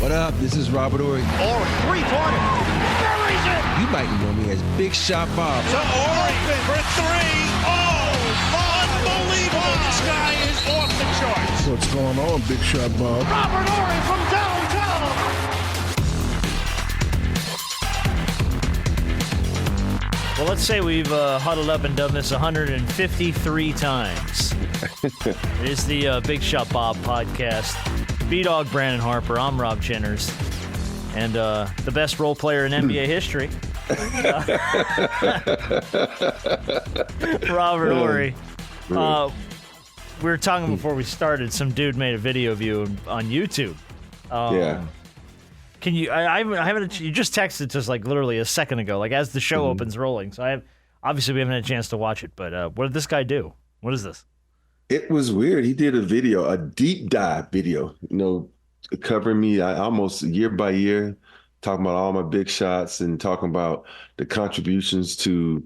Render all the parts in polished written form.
What up? This is Robert Ory. Or three-pointer. Buries it. You might know me as Big Shot Bob. To Ory for three. Oh, unbelievable. This guy is off the charts. What's going on, Big Shot Bob? Robert Ory from downtown. Well, let's say we've huddled up and done this 153 times. It is the Big Shot Bob podcast. B-Dog Brandon Harper. I'm Rob Chenners. And the best role player in NBA history. Robert Ory. We were talking before we started. Some dude made a video of you on YouTube. Yeah. Can you? I haven't. You just texted us like literally a second ago, like as the show opens rolling. So obviously we haven't had a chance to watch it. But what did this guy do? What is this? It was weird. He did a deep dive video, covering me almost year by year, talking about all my big shots and talking about the contributions to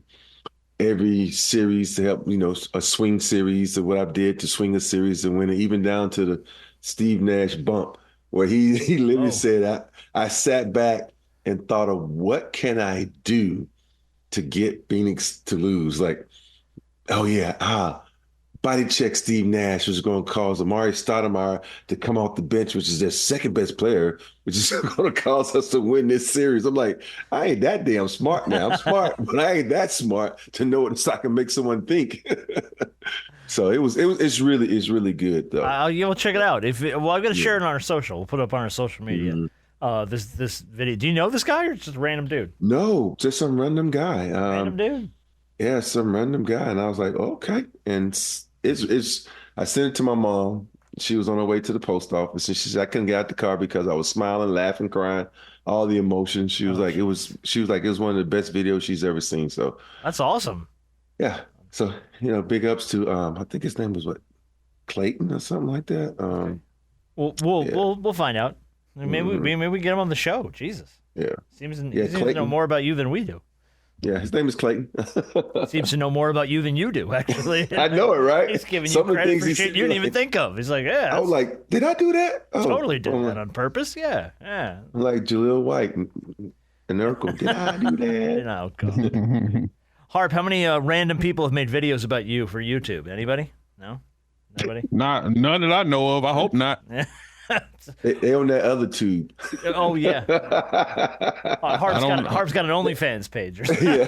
every series to help, a swing series of what I did to swing a series and win it, even down to the Steve Nash bump, where he literally said, I sat back and thought of what can I do to get Phoenix to lose? Like, body check Steve Nash was going to cause Amari Stoudemire to come off the bench, which is their second best player, which is going to cause us to win this series. I'm like, I ain't that damn smart now. I'm smart, but I ain't that smart to know what I can make someone think. So it's really good though. You'll check it out. I'm going to share it on our social. We'll put it up on our social media. Mm-hmm. This video. Do you know this guy or just a random dude? No, just some random guy. Random dude. Yeah, some random guy, and I was like, okay, and it's I sent it to my mom. She was on her way to the post office, and she said I couldn't get out the car because I was smiling, laughing, crying, all the emotions. She was like, it was one of the best videos she's ever seen. So that's awesome. Yeah. So big ups to I think his name was Clayton or something like that. We'll find out. Maybe we get him on the show. Jesus. Yeah. Seems to know more about you than we do. Yeah, his name is Clayton. Seems to know more about you than you do, actually. I know it, right? He's giving you credit for shit you didn't even think of. He's like, yeah. I was like, did I do that? Totally did that on purpose. Yeah. I'm like Jaleel White and Urkel. Did I do that? No, God. Harp, how many random people have made videos about you for YouTube? Anybody? No? Nobody? None that I know of. I hope not. They on that other tube. Oh yeah. Harp's got an OnlyFans page or something.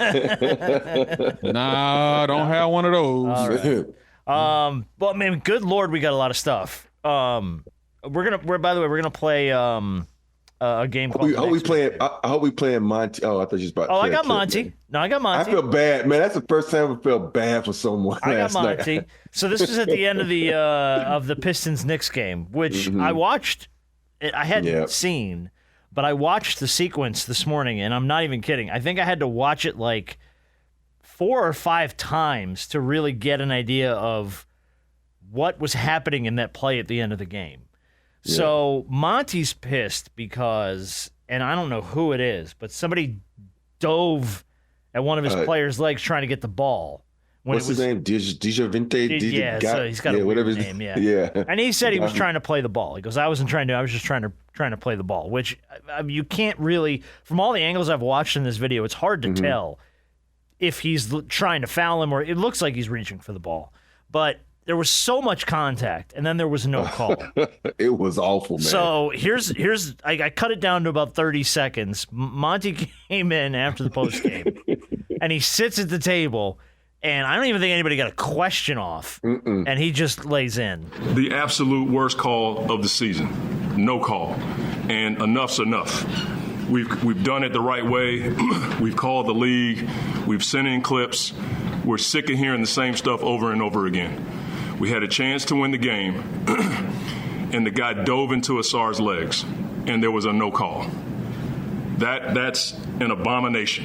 Nah, I don't have one of those. All right. Well, man, good Lord, we got a lot of stuff. We're gonna play a game called. I hope we playing Monty. Oh, I thought you was about. I got Monty. Man. No, I got Monty. I feel bad, man. That's the first time I felt bad for someone. I got Monty. So this was at the end of the Pistons-Knicks game, which I watched. I hadn't seen, but I watched the sequence this morning, and I'm not even kidding. I think I had to watch it like 4 or 5 times to really get an idea of what was happening in that play at the end of the game. Yeah. So Monty's pissed because, and I don't know who it is, but somebody dove at one of his players' legs trying to get the ball. What's his name? Dijavinte? Yeah, so he's got a weird name. Yeah. And he said he was trying to play the ball. He goes, I wasn't trying to. I was just trying to play the ball. Which you can't really, from all the angles I've watched in this video, it's hard to tell if he's trying to foul him or it looks like he's reaching for the ball. But there was so much contact, and then there was no call. It was awful, man. So here's I cut it down to about 30 seconds. Monty came in after the post game, and he sits at the table. And I don't even think anybody got a question off. And he just lays in. The absolute worst call of the season. No call. And enough's enough. We've done it the right way. We've called the league. We've sent in clips. We're sick of hearing the same stuff over and over again. We had a chance to win the game, and the guy dove into Asar's legs, and there was a no call. That's an abomination.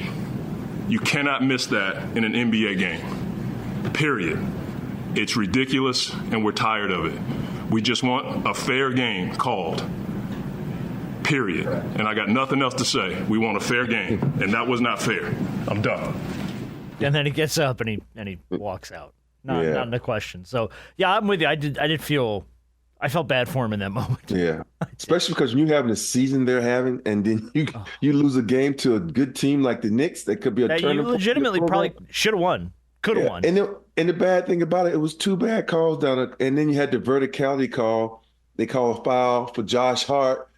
You cannot miss that in an NBA game, period. It's ridiculous, and we're tired of it. We just want a fair game called, period. And I got nothing else to say. We want a fair game, and that was not fair. I'm done. And then he gets up and he walks out. Not in the question. So, yeah, I'm with you. I did feel I felt bad for him in that moment. Yeah, especially because when you having the season they're having, and then you lose a game to a good team like the Knicks, that could be a That turning you point. legitimately probably should have won, could have won. And the bad thing about it was 2 bad calls down it, and then you had the verticality call. They call a foul for Josh Hart,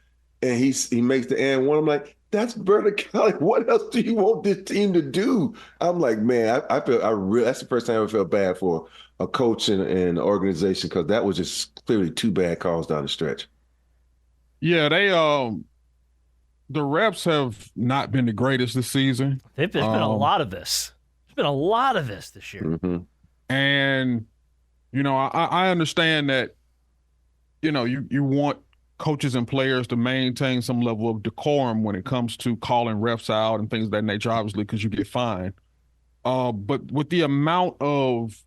and he makes the and one. I'm like, that's verticality. What else do you want this team to do? I'm like, man, that's the first time I felt bad for a coach and an organization, because that was just clearly 2 bad calls down the stretch. Yeah, the refs have not been the greatest this season. There's been a lot of this. There's been a lot of this year. Mm-hmm. And, I understand that, you want coaches and players to maintain some level of decorum when it comes to calling refs out and things of that nature, obviously, because you get fined. But with the amount of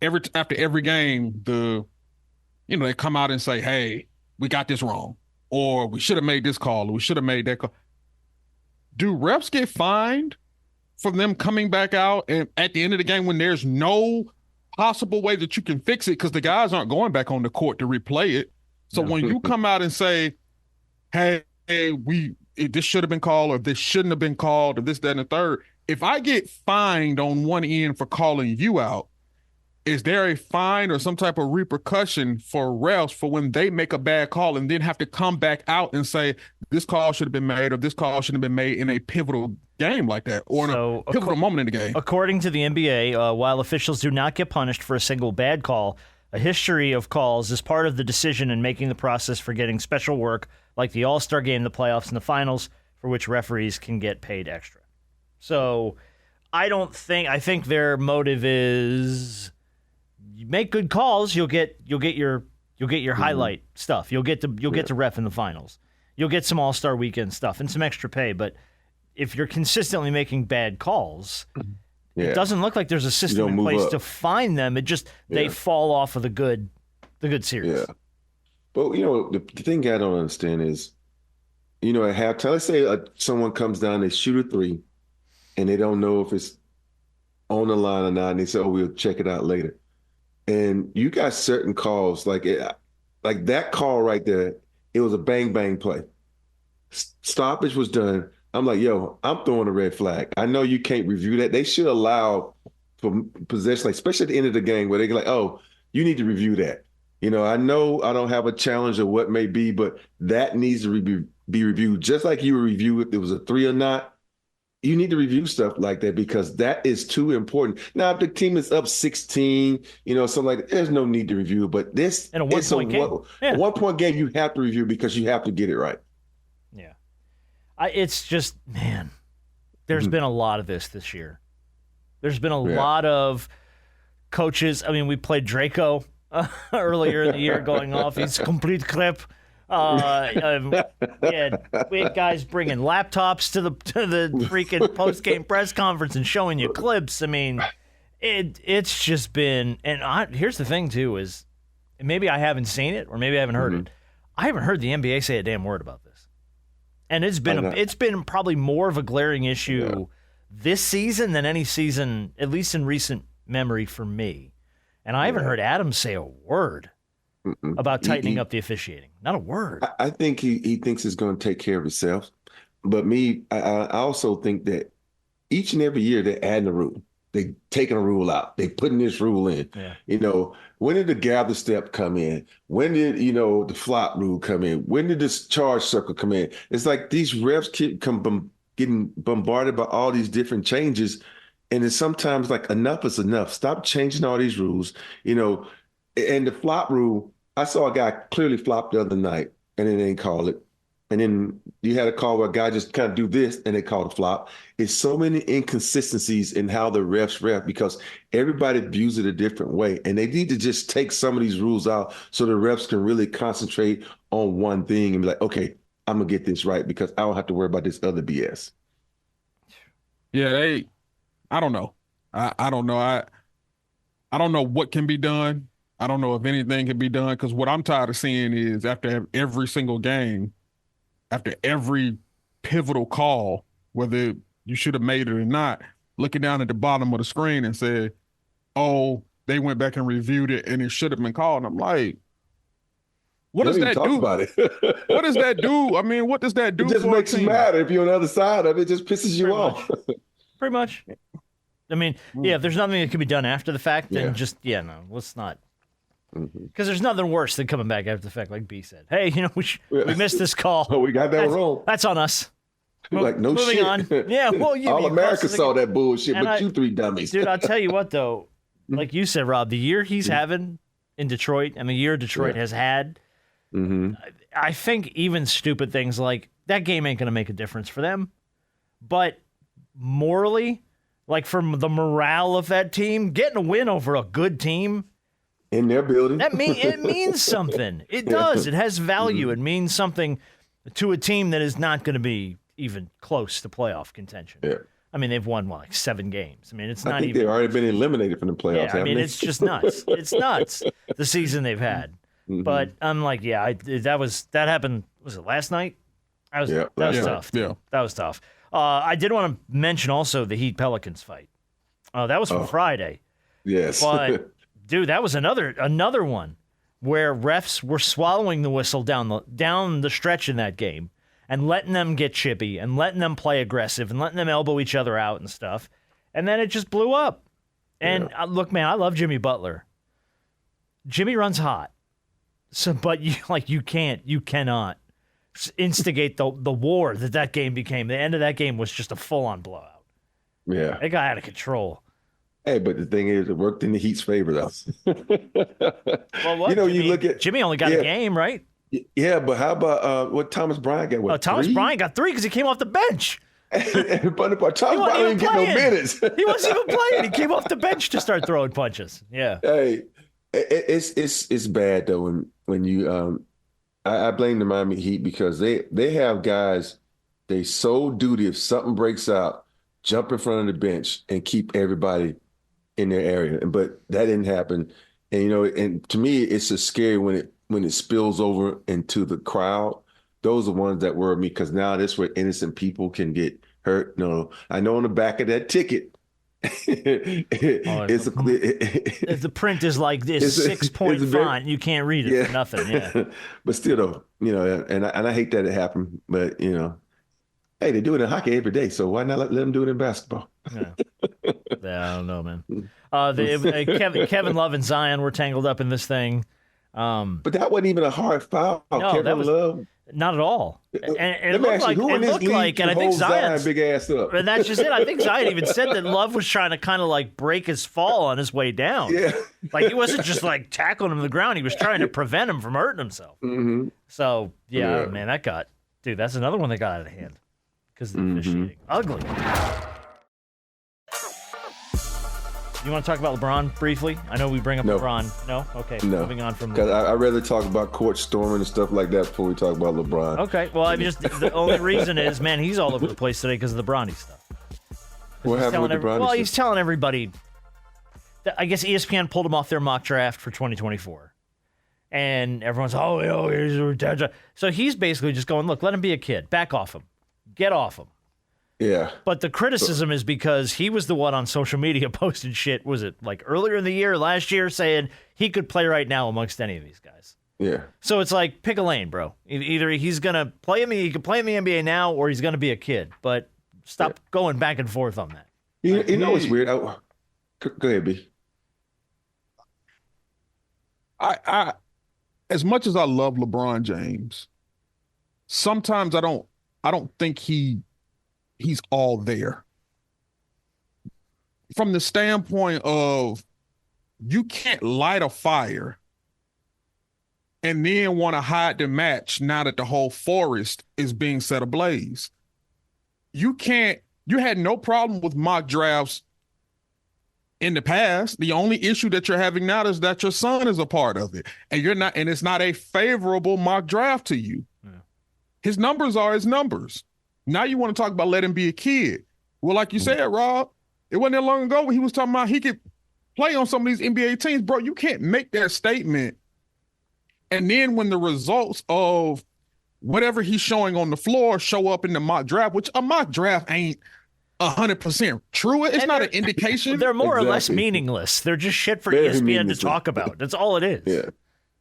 after every game, they come out and say, hey, we got this wrong, or we should have made this call, or we should have made that call. Do refs get fined for them coming back out and at the end of the game when there's no possible way that you can fix it, because the guys aren't going back on the court to replay it? So when you come out and say, hey, this should have been called, or this shouldn't have been called, or this, that, and the third, if I get fined on one end for calling you out, is there a fine or some type of repercussion for refs for when they make a bad call and then have to come back out and say this call should have been made, or this call shouldn't have been made in a pivotal game like that, or in a pivotal moment in the game? According to the NBA, while officials do not get punished for a single bad call, a history of calls is part of the decision in making the process for getting special work like the All-Star Game, the playoffs, and the finals, for which referees can get paid extra. So I think their motive is you make good calls, you'll get your highlight stuff. You'll get to ref in the finals. You'll get some All-Star Weekend stuff and some extra pay. But if you're consistently making bad calls, it doesn't look like there's a system in place to find them. It just they fall off of the good series. Yeah. But the thing I don't understand is, at halftime, let's say someone comes down, they shoot a 3, and they don't know if it's on the line or not, and they say, "Oh, we'll check it out later." And you got certain calls like that call right there. It was a bang bang play. Stoppage was done. I'm like, yo, I'm throwing a red flag. I know you can't review that. They should allow for possession, especially at the end of the game, where they're like, oh, you need to review that. I know I don't have a challenge or what may be, but that needs to be reviewed. Just like you would review if it was a 3 or not. You need to review stuff like that, because that is too important. Now, if the team is up 16, something like that, there's no need to review it. But this in a one-point game. A one-point game, you have to review because you have to get it right. Yeah. It's just, man, there's been a lot of this year. There's been a lot of coaches. I mean, we played Draco earlier in the year going off. He's complete crap. We had guys bringing laptops to the freaking post-game press conference and showing you clips. I mean, it's just been, and here's the thing too, is maybe I haven't seen it or maybe I haven't heard it. I haven't heard the NBA say a damn word about this. And it's been probably more of a glaring issue this season than any season, at least in recent memory for me. And I haven't heard Adam say a word about tightening up the officiating. Not a word. I think he thinks it's going to take care of itself. But I also think that each and every year they're adding a rule. They taking a rule out. They putting this rule in. Yeah. When did the gather step come in? When did, the flop rule come in? When did this charge circle come in? It's like these refs keep getting bombarded by all these different changes. And it's sometimes like enough is enough. Stop changing all these rules. And the flop rule, I saw a guy clearly flop the other night and they didn't call it. And then you had a call where a guy just kind of do this and they called a flop. It's so many inconsistencies in how the refs ref, because everybody views it a different way. And they need to just take some of these rules out so the refs can really concentrate on one thing and be like, okay, I'm going to get this right because I don't have to worry about this other BS. Yeah, I don't know. I don't know. I don't know what can be done. I don't know if anything can be done, because what I'm tired of seeing is after every single game, after every pivotal call, whether you should have made it or not, looking down at the bottom of the screen and said, oh, they went back and reviewed it and it should have been called. And I'm like, What does Don't that even talk do? about it. What does that do? I mean, what does that do? It just for makes a you team? mad if you're on the other side of it. It just pisses you off. Pretty much. I mean, yeah, if there's nothing that can be done after the fact, then no, let's not. Because there's nothing worse than coming back after the fact, like B said. Hey, we missed this call. Oh, we got that wrong. That's on us. Like, no Moving shit. on. Yeah, well, All America saw that bullshit, And but you three dummies. Dude, I'll tell you what, though. Like you said, Rob, the year he's having in Detroit and the year Detroit has had, I think even stupid things like that game ain't going to make a difference for them. But morally, like from the morale of that team, getting a win over a good team, in their building. it means something. It does. It has value. It means something to a team that is not going to be even close to playoff contention. Yeah. I mean, they've won like 7 games. I mean, it's I not think even. they've already been eliminated from the playoffs. Yeah, I mean, haven't they? it's just nuts. It's nuts. The season they've had. But I'm like, that happened. Was it last night? That was tough. Yeah. That was tough. I did want to mention also the Heat Pelicans fight. That was from Friday. Yes. But dude, that was another one where refs were swallowing the whistle down the stretch in that game and letting them get chippy and letting them play aggressive and letting them elbow each other out and stuff. And then it just blew up. And look, man, I love Jimmy Butler. Jimmy runs hot. So, but you cannot instigate the war that game became. The end of that game was just a full-on blowout. Yeah. That guy out of control. Hey, but the thing is, it worked in the Heat's favor, though. Well, what? You look at Jimmy only got a game, right? Yeah, but how about what Thomas Bryant got? What? Thomas 3? Bryant got 3 because he came off the bench. But Thomas Bryant didn't get no minutes. He wasn't even playing. He came off the bench to start throwing punches. Yeah. Hey, it's bad though when you I blame the Miami Heat because they have guys, they sole duty if something breaks out, jump in front of the bench and keep everybody in their area. But that didn't happen. And and to me it's just scary when it spills over into the crowd. Those are ones that worry me because now that's where innocent people can get hurt. No, I know on the back of that ticket it's the print is like this 6-point font. You can't read it for nothing. Yeah. But still, though, and I hate that it happened. But hey, they do it in hockey every day, so why not let them do it in basketball? Yeah, I don't know, man. Kevin Love and Zion were tangled up in this thing. But that wasn't even a hard foul. No, Kevin Love. Not at all. And it looked like, and I think Zion's big ass up. And that's just it. I think Zion even said that Love was trying to kind of like break his fall on his way down. Yeah. Like he wasn't just like tackling him to the ground. He was trying to prevent him from hurting himself. So, man, that's another one that got out of hand because of the officiating. Ugly. You want to talk about LeBron briefly? I know we bring up LeBron. No? Okay. No. Moving on from because I'd rather talk about court storming and stuff like that before we talk about LeBron. Okay. Well, the only reason is, man, he's all over the place today because of the Bronny stuff. What happened with the Bronny stuff? He's telling everybody. I guess ESPN pulled him off their mock draft for 2024. And everyone's, he's so he's basically just going, look, let him be a kid. Back off him. Get off him. Yeah. But the criticism is because he was the one on social media posting shit, was it like earlier in the year, last year, saying he could play right now amongst any of these guys. Yeah. So it's like, pick a lane, bro. Either he's going to play in he can play in the NBA now, or he's going to be a kid. But stop going back and forth on that. You know what's weird? Go ahead, B. I as much as I love LeBron James, sometimes I don't think he's all there. From the standpoint of you can't light a fire and then want to hide the match now that the whole forest is being set ablaze. You had no problem with mock drafts in the past. The only issue that you're having now is that your son is a part of it and it's not a favorable mock draft to you. Yeah. His numbers are his numbers. Now you want to talk about let him be a kid. Well, like you said, Rob, it wasn't that long ago when he was talking about he could play on some of these NBA teams. Bro, you can't make that statement. And then when the results of whatever he's showing on the floor show up in the mock draft, which a mock draft ain't 100% true. It's not an indication. They're more or less meaningless. They're just shit for ESPN to talk about. That's all it is. Yeah.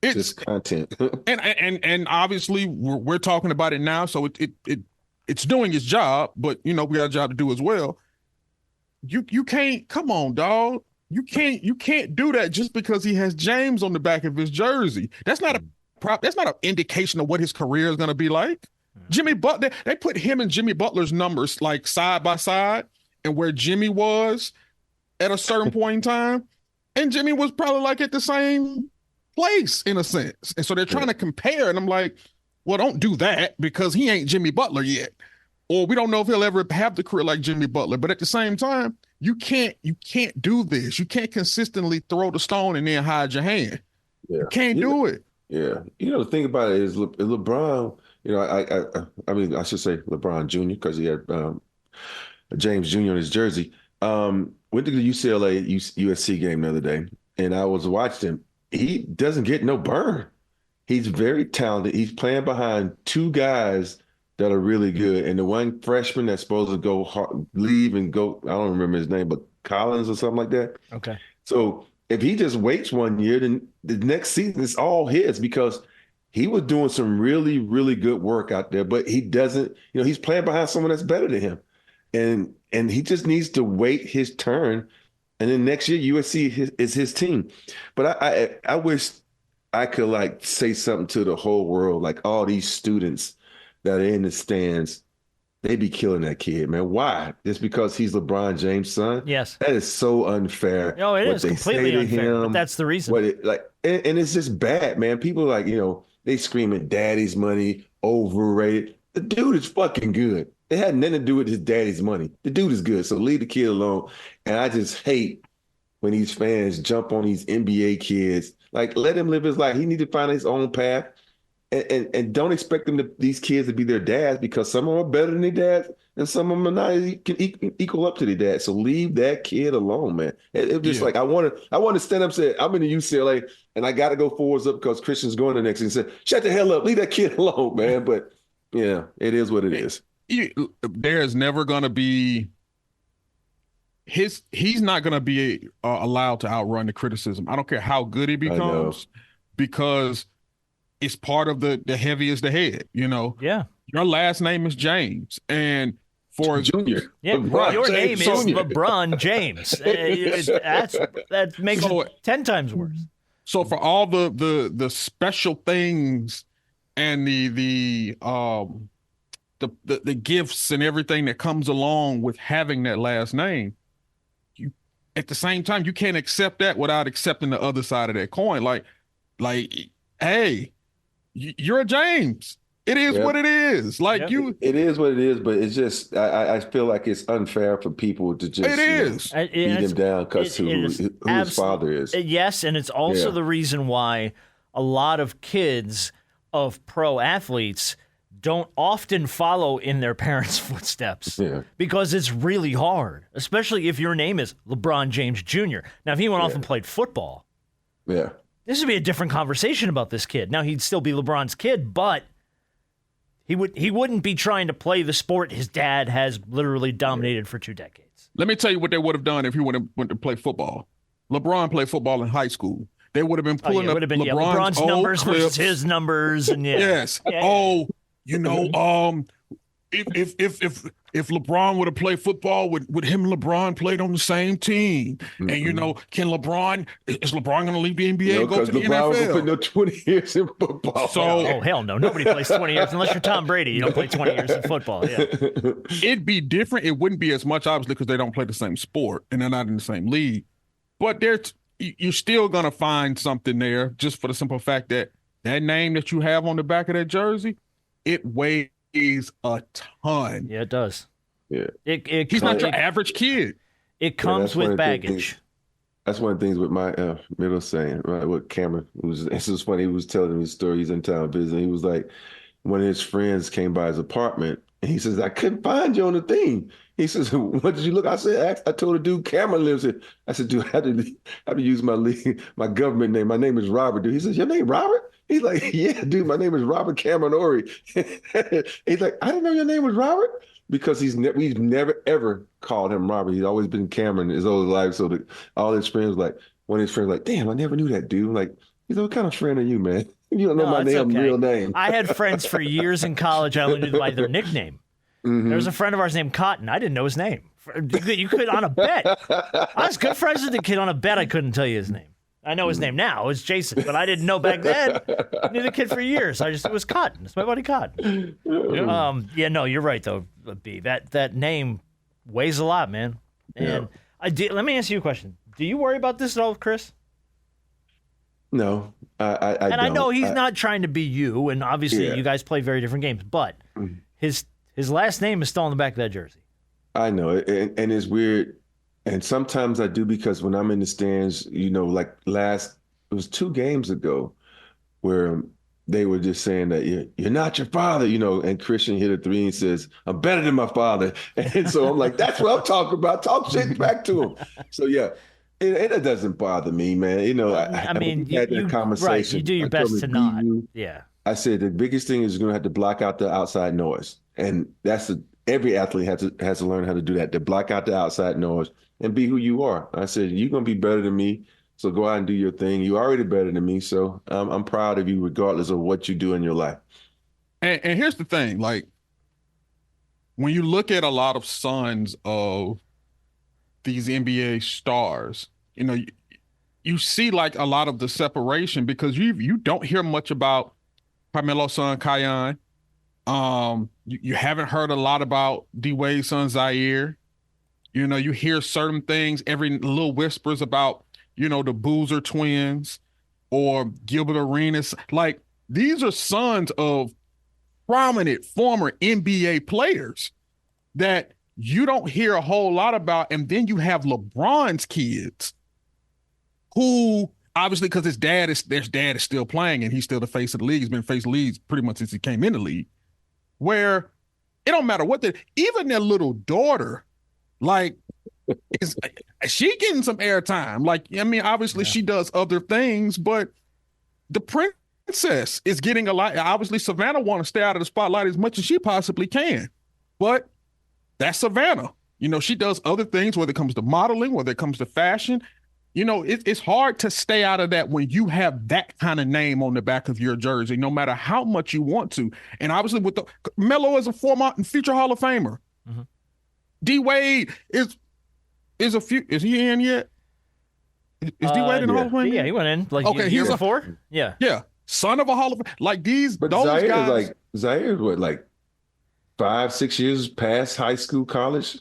It's just content. and obviously we're talking about it now, so it's doing its job, but we got a job to do as well. You can't, come on, dog. You can't do that just because he has James on the back of his jersey. That's not that's not an indication of what his career is going to be like. Jimmy Butler, they put him and Jimmy Butler's numbers like side by side, and where Jimmy was at a certain point in time, and Jimmy was probably like at the same place in a sense. And so they're trying to compare, and I'm like, well, don't do that because he ain't Jimmy Butler yet. Or we don't know if he'll ever have the career like Jimmy Butler. But at the same time, you can't do this. You can't consistently throw the stone and then hide your hand. Yeah. You can't do it. Yeah. The thing about it is LeBron, I mean, I should say LeBron Jr. because he had James Jr. on his jersey. Went to the UCLA USC game the other day, and I was watching him. He doesn't get no burn. He's very talented. He's playing behind two guys that are really good. And the one freshman that's supposed to leave and go, I don't remember his name, but Collins or something like that. Okay. So if he just waits 1 year, then the next season is all his because he was doing some really, really good work out there, but he doesn't, he's playing behind someone that's better than him. And he just needs to wait his turn. And then next year, USC is his team. But I wish I could say something to the whole world, like all these students that are in the stands, they be killing that kid, man. Why? Just because he's LeBron James' son? Yes. That is so unfair. No, it is completely unfair, but that's the reason. And it's just bad, man. People they screaming daddy's money, overrated. The dude is fucking good. It had nothing to do with his daddy's money. The dude is good, so leave the kid alone. And I just hate when these fans jump on these NBA kids. Let him live his life. He need to find his own path. And don't expect these kids to be their dads because some of them are better than their dads and some of them are not can equal up to their dad. So leave that kid alone, man. It just I want to stand up and say, I'm in the UCLA and I got to go forwards up because Christian's going the next and say, shut the hell up, leave that kid alone, man. But yeah, it is what it is. There's never going to be he's not going to be allowed to outrun the criticism. I don't care how good he becomes because it's part of the heaviest the head, Yeah. Your last name is James. And for Junior. Yeah, LeBron your name James is Jr. LeBron James. That makes it 10 times worse. So for all the special things and the gifts and everything that comes along with having that last name, you at the same time you can't accept that without accepting the other side of that coin. Hey, you're a James. It is what it is. It is what it is, but it's just I feel like it's unfair for people to just beat him down because who his father is. Yes, and it's also the reason why a lot of kids of pro athletes don't often follow in their parents' footsteps because it's really hard, especially if your name is LeBron James Jr. Now, if he went off and played football, this would be a different conversation about this kid. Now, he'd still be LeBron's kid, but he wouldn't be trying to play the sport his dad has literally dominated for 2 decades. Let me tell you what they would have done if he went to play football. LeBron played football in high school. They would have been pulling up LeBron's numbers clips. versus his numbers, and yes. If LeBron would have played football, would him and LeBron played on the same team? Mm-hmm. And is LeBron going to leave the NBA and go to the NFL? LeBron put no 20 years in football. So, hell no. Nobody plays 20 years unless you're Tom Brady. You don't play 20 years in football. Yeah. It'd be different. It wouldn't be as much, obviously, because they don't play the same sport and they're not in the same league. But you're still going to find something there just for the simple fact that name that you have on the back of that jersey, it weighs a ton. Yeah, it does. Yeah. He's not your average kid. It comes with baggage. That's one of the things with my middle saying, right? With Cameron, this was funny. He was telling me a story. He's in town visiting. He was like, one of his friends came by his apartment and he says, I couldn't find you on the thing. He says, what did you look? I said, I told the dude Cameron lives here. I said, dude, I have to use my government name. My name is Robert, dude. He says, your name Robert? He's like, yeah, dude, my name is Robert Cameron Ori. He's like, I didn't know your name was Robert. Because we've never, ever called him Robert. He's always been Cameron his whole life. So all his friends, one of his friends, damn, I never knew that dude. He said, "What kind of friend are you, man? You don't know No, my it's name, okay. real name." I had friends for years in college. I only knew by their nickname. There was a friend of ours named Cotton. I didn't know his name. You could on a bet. I was good friends with the kid on a bet. I couldn't tell you his name. I know his name now. It's Jason, but I didn't know back then. I knew the kid for years. It was Cotton. It's my buddy Cotton. Yeah, no, you're right though, B. That name weighs a lot, man. And let me ask you a question. Do you worry about this at all, Chris? No, I don't. I know he's not trying to be you, and obviously you guys play very different games, but his last name is still on the back of that jersey. I know, and it's weird. And sometimes I do, because when I'm in the stands, like it was 2 games ago where they were just saying that you're not your father, and Christian hit a 3 and says, "I'm better than my father." And so I'm like, that's what I'm talking about. Talk shit back to him. So yeah, it doesn't bother me, man. I mean, we had that conversation. Right, you do your best to not. Yeah. I said the biggest thing is you're going to have to block out the outside noise. And every athlete has to learn how to do that, to block out the outside noise and be who you are. I said, you're going to be better than me, so go out and do your thing. You're already better than me, so I'm proud of you regardless of what you do in your life. And here's the thing, like, when you look at a lot of sons of these NBA stars, you see like a lot of the separation, because you don't hear much about Carmelo's son, Kiyan. You haven't heard a lot about D-Wade's son, Zaire. You hear certain things, every little whispers about, the Boozer twins or Gilbert Arenas. Like, these are sons of prominent former NBA players that you don't hear a whole lot about. And then you have LeBron's kids, who obviously, because their dad is still playing and he's still the face of the league. He's been face of the league pretty much since he came in the league, where it don't matter what even their little daughter, like, is she getting some airtime? Like, I mean, obviously she does other things, but the princess is getting a lot. Obviously, Savannah want to stay out of the spotlight as much as she possibly can, but that's Savannah. She does other things, whether it comes to modeling, whether it comes to fashion. It's hard to stay out of that when you have that kind of name on the back of your jersey, no matter how much you want to. And obviously, Melo is a former and future Hall of Famer. Mm-hmm. D-Wade is he in yet? Is D-Wade in the Hall of Fame? Yeah, he went in okay, year before. Yeah, son of a Hall of Fame. Like these, but those guys. Zaire's what, like 5-6 years past high school, college.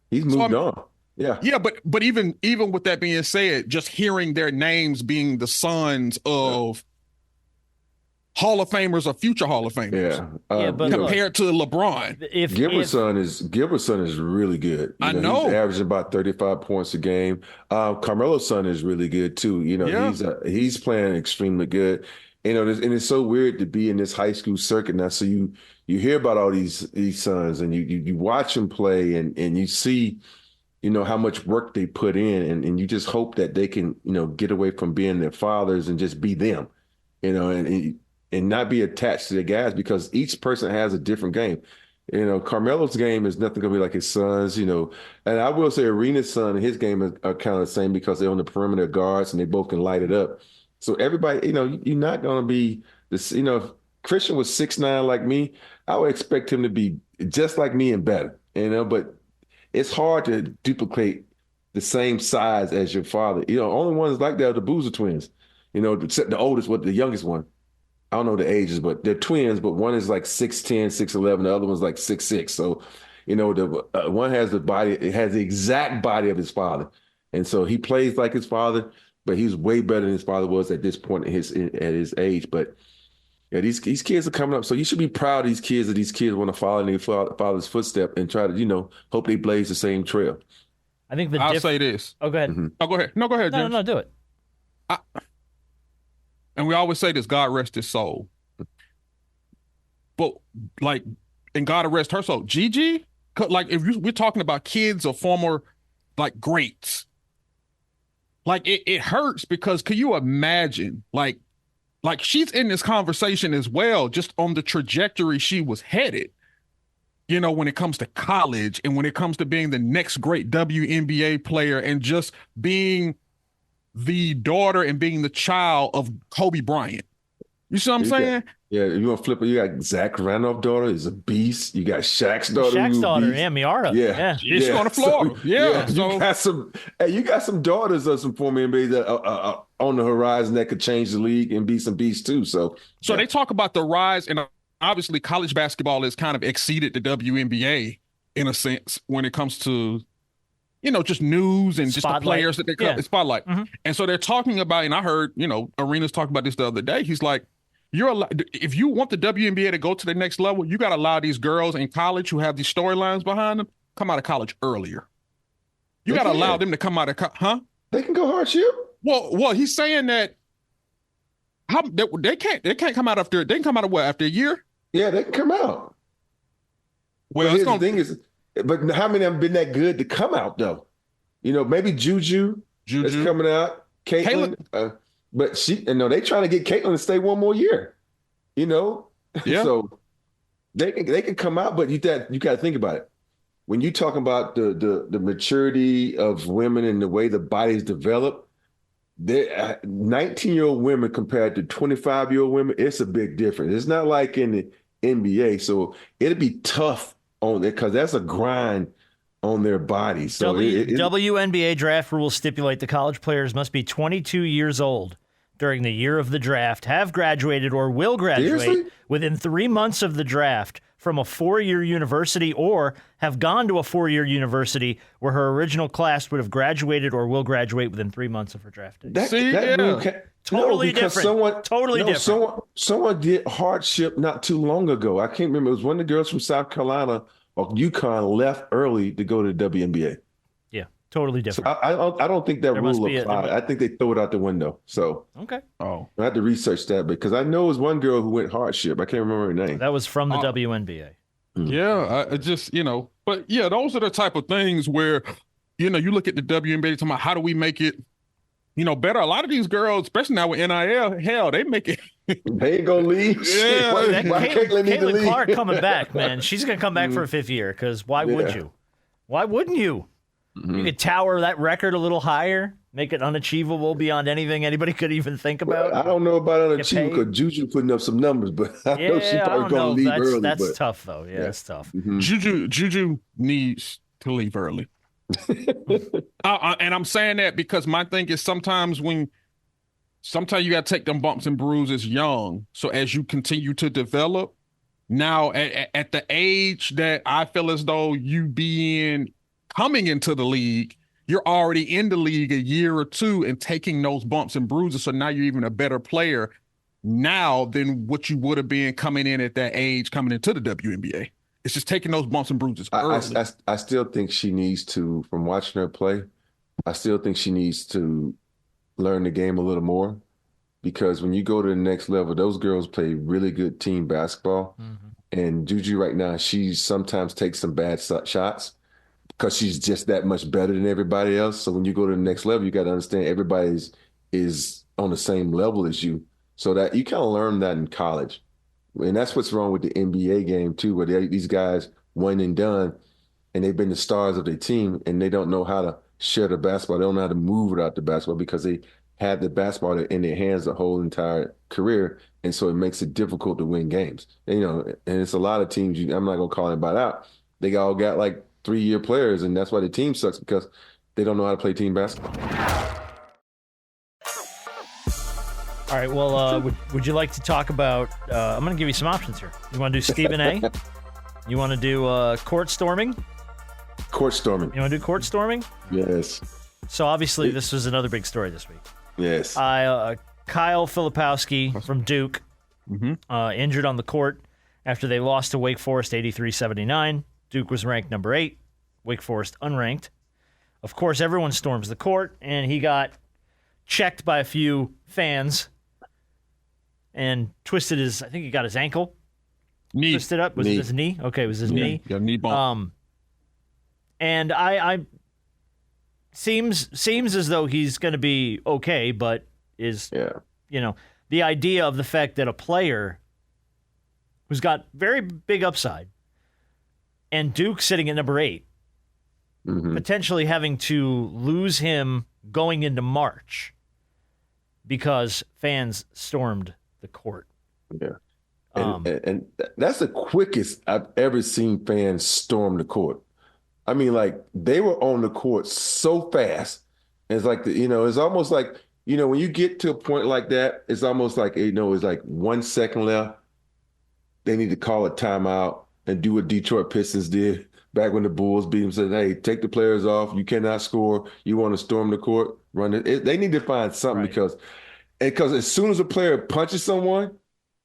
He's moved on. Yeah, but even with that being said, just hearing their names being the sons of Hall of Famers or future Hall of Famers, but compared to LeBron, Gilbert's son is really good. I know he's averaging about 35 points a game. Carmelo's son is really good too. He's playing extremely good. And it's so weird to be in this high school circuit now. So you hear about all these sons, and you watch them play, and you see, how much work they put in, and you just hope that they can, get away from being their fathers and just be them, and not be attached to their guys, because each person has a different game. Carmelo's game is nothing going to be like his son's, and I will say Arena's son and his game are kind of the same, because they're on the perimeter guards and they both can light it up. So everybody, you're not going to be this, if Christian was 6'9" like me, I would expect him to be just like me and better, but it's hard to duplicate the same size as your father. Only ones like that are the Boozer twins, except the oldest, the youngest one. I don't know the ages, but they're twins, but one is like 6'10", 6'11", the other one's like 6'6". So, the one has the exact body of his father. And so he plays like his father, but he's way better than his father was at this point at his age. But yeah, these kids are coming up. So you should be proud of these kids, that these kids want to follow in their father's footstep and try to, hope they blaze the same trail. I think I'll say this. Oh, go ahead. Mm-hmm. Oh, go ahead. No, go ahead, James. No, do it. And we always say this, God rest his soul. But and God rest her soul. Gigi, if we're talking about kids or former greats, it hurts, because could you imagine, like she's in this conversation as well, just on the trajectory she was headed, when it comes to college and when it comes to being the next great WNBA player and just being the daughter and being the child of Kobe Bryant. You see what I'm saying? You want to flip it? You got Zach Randolph's daughter is a beast. You got Shaq's daughter. Shaq's daughter, beast. Miara. Yeah. She's going to Florida. So, you got some daughters of some former NBA that are on the horizon that could change the league and be some beasts too. So they talk about the rise, and obviously college basketball has kind of exceeded the WNBA in a sense when it comes to, just news and just the players that they cover, spotlight. Mm-hmm. And so they're talking about, and I heard, Arenas talking about this the other day. He's like, if you want the WNBA to go to the next level, you got to allow these girls in college who have these storylines behind them come out of college earlier. You got to allow them to come out of They can go hardship. Well, he's saying that they can't come out after they can come out of what, after a year? Yeah, they can come out. Well, the thing is, but how many have been that good to come out though? Maybe Juju is coming out. Caitlin. But they trying to get Caitlin to stay one more year. Yeah. So they can come out, but you got to think about it. When you talk about the maturity of women and the way the bodies develop, 19-year-old women compared to 25-year-old women, it's a big difference. It's not like in the NBA. So it'll be tough on it because that's a grind on their bodies. So WNBA draft rules stipulate the college players must be 22 years old during the year of the draft, have graduated or will graduate within 3 months of the draft from a 4-year university, or have gone to a 4-year university where her original class would have graduated or will graduate within 3 months of her draft date. Totally different. Someone did hardship not too long ago. I can't remember. It was one of the girls from South Carolina or UConn left early to go to the WNBA. Yeah, totally different. So I don't think that rule applies. I think they throw it out the window. So okay. I had to research that because I know it was one girl who went hardship. I can't remember her name. That was from the WNBA. Yeah, I just but yeah, those are the type of things where you look at the WNBA talking about how do we make it better. A lot of these girls, especially now with NIL, hell, they make it. They ain't gonna leave. Yeah, Caitlin Clark coming back, man. She's gonna come back for a 5th year because why would you? Why wouldn't you? Mm-hmm. You could tower that record a little higher, make it unachievable beyond anything anybody could even think about. I don't know about unachievable because Juju putting up some numbers, but I know she's probably gonna leave early. That's tough though. Yeah, that's tough. Mm-hmm. Juju needs to leave early. And I'm saying that because my thing is sometimes you got to take them bumps and bruises young. So as you continue to develop, now at the age that I feel as though you coming into the league, you're already in the league a year or two and taking those bumps and bruises. So now you're even a better player now than what you would have been coming in at that age, coming into the WNBA. It's just taking those bumps and bruises early. I still think she needs to, from watching her play, I still think she needs to learn the game a little more because when you go to the next level, those girls play really good team basketball. Mm-hmm. And Juju right now, she sometimes takes some bad shots because she's just that much better than everybody else. So when you go to the next level, you got to understand everybody is on the same level as you. So that you kind of learn that in college. And that's what's wrong with the NBA game too, where these guys one and done, and they've been the stars of their team, and they don't know how to share the basketball. They don't know how to move without the basketball because they have the basketball in their hands the whole entire career, and so it makes it difficult to win games. And, and it's a lot of teams. I'm not gonna call anybody out. They all got like 3-year players, and that's why the team sucks because they don't know how to play team basketball. All right, well, would you like to talk about, I'm going to give you some options here. You want to do Stephen A? You want to do court storming? Court storming. You want to do court storming? Yes. So obviously this was another big story this week. Yes. Kyle Filipowski from Duke, injured on the court after they lost to Wake Forest 83-79. Duke was ranked number 8, Wake Forest unranked. Of course, everyone storms the court, and he got checked by a few fans and twisted I think he got his ankle. Knee. Twisted up. Was it his knee? Okay, it was his knee. Yeah, knee bump. And I seems as though he's going to be okay, but the idea of the fact that a player who's got very big upside and Duke sitting at number 8, potentially having to lose him going into March because fans stormed the court. Yeah. And that's the quickest I've ever seen fans storm the court. I mean, like, they were on the court so fast. It's like, it's almost like, when you get to a point like that, it's almost like, it's like 1 second left. They need to call a timeout and do what Detroit Pistons did back when the Bulls beat them. Said, hey, take the players off. You cannot score. You want to storm the court, run it. They need to find something because as soon as a player punches someone,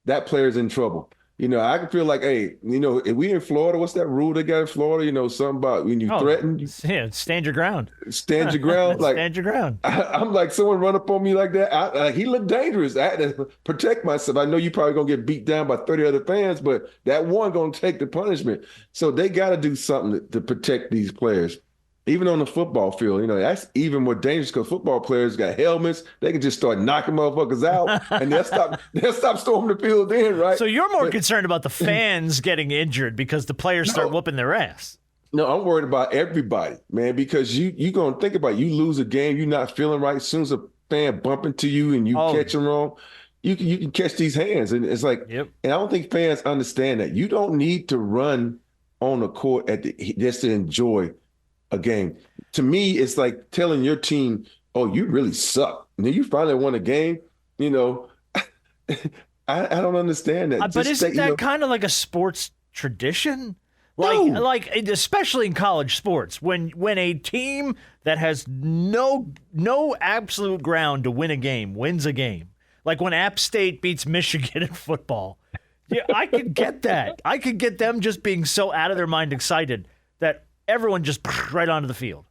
that player's in trouble. I can feel like, hey, if we in Florida, what's that rule they got in Florida? Something about when you threaten. Yeah, stand your ground. Stand your ground. Like, stand your ground. I'm like, someone run up on me like that. He looked dangerous. I had to protect myself. I know you probably going to get beat down by 30 other fans, but that one going to take the punishment. So they got to do something to protect these players. Even on the football field, that's even more dangerous because football players got helmets. They can just start knocking motherfuckers out, and they'll stop storming the field then, right? So you're more concerned about the fans getting injured because the players start whooping their ass. No, I'm worried about everybody, man, because you going to think about it. You lose a game, you're not feeling right. As soon as a fan bump into you and you catch them wrong, you can catch these hands. And it's like, and I don't think fans understand that. You don't need to run on the court just to enjoy a game. To me, it's like telling your team, oh, you really suck. And then you finally won a game, I don't understand that. But isn't that kind of like a sports tradition? Like especially in college sports, when a team that has no absolute ground to win a game wins a game, like when App State beats Michigan in football. Yeah, I could get that. I could get them just being so out of their mind excited that everyone just right onto the field.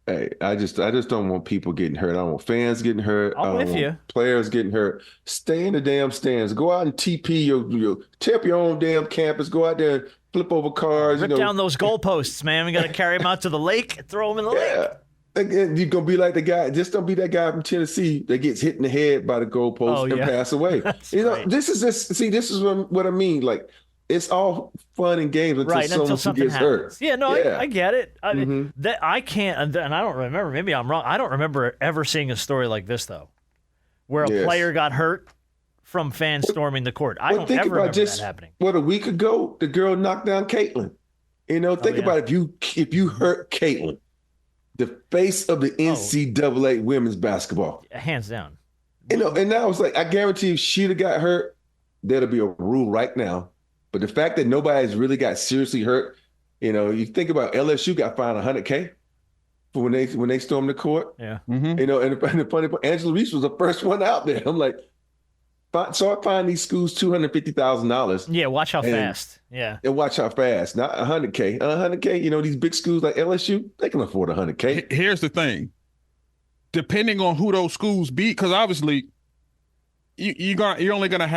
Hey, I just don't want people getting hurt. I don't want fans getting hurt. I'm with you. Players getting hurt. Stay in the damn stands. Go out and TP tear up your own damn campus. Go out there and flip over cars. Rip down those goalposts, man. We got to carry them out to the lake, throw them in the lake. Again, you're going to be like the guy. Just don't be that guy from Tennessee that gets hit in the head by the goalpost and pass away. Right. This is what I mean. Like, it's all fun and games until someone gets hurt. Yeah, no, I get it. I mean, that I can't, and I don't remember. Maybe I'm wrong. I don't remember ever seeing a story like this though, where a player got hurt from fans storming the court. I don't ever remember that happening. A week ago, the girl knocked down Caitlin. Think about if you hurt Caitlin, the face of the NCAA women's basketball, hands down. And I was like, I guarantee if she'd have got hurt, there'll be a rule right now. But the fact that nobody's really got seriously hurt, you think about LSU got fined $100K for when they stormed the court. Yeah. Mm-hmm. And the funny part, Angela Reese was the first one out there. I'm like, so I find these schools $250,000. Yeah, watch how fast. Yeah. And watch how fast. Not $100K. $100K, these big schools like LSU, they can afford $100K. Here's the thing. Depending on who those schools beat, because obviously you're only going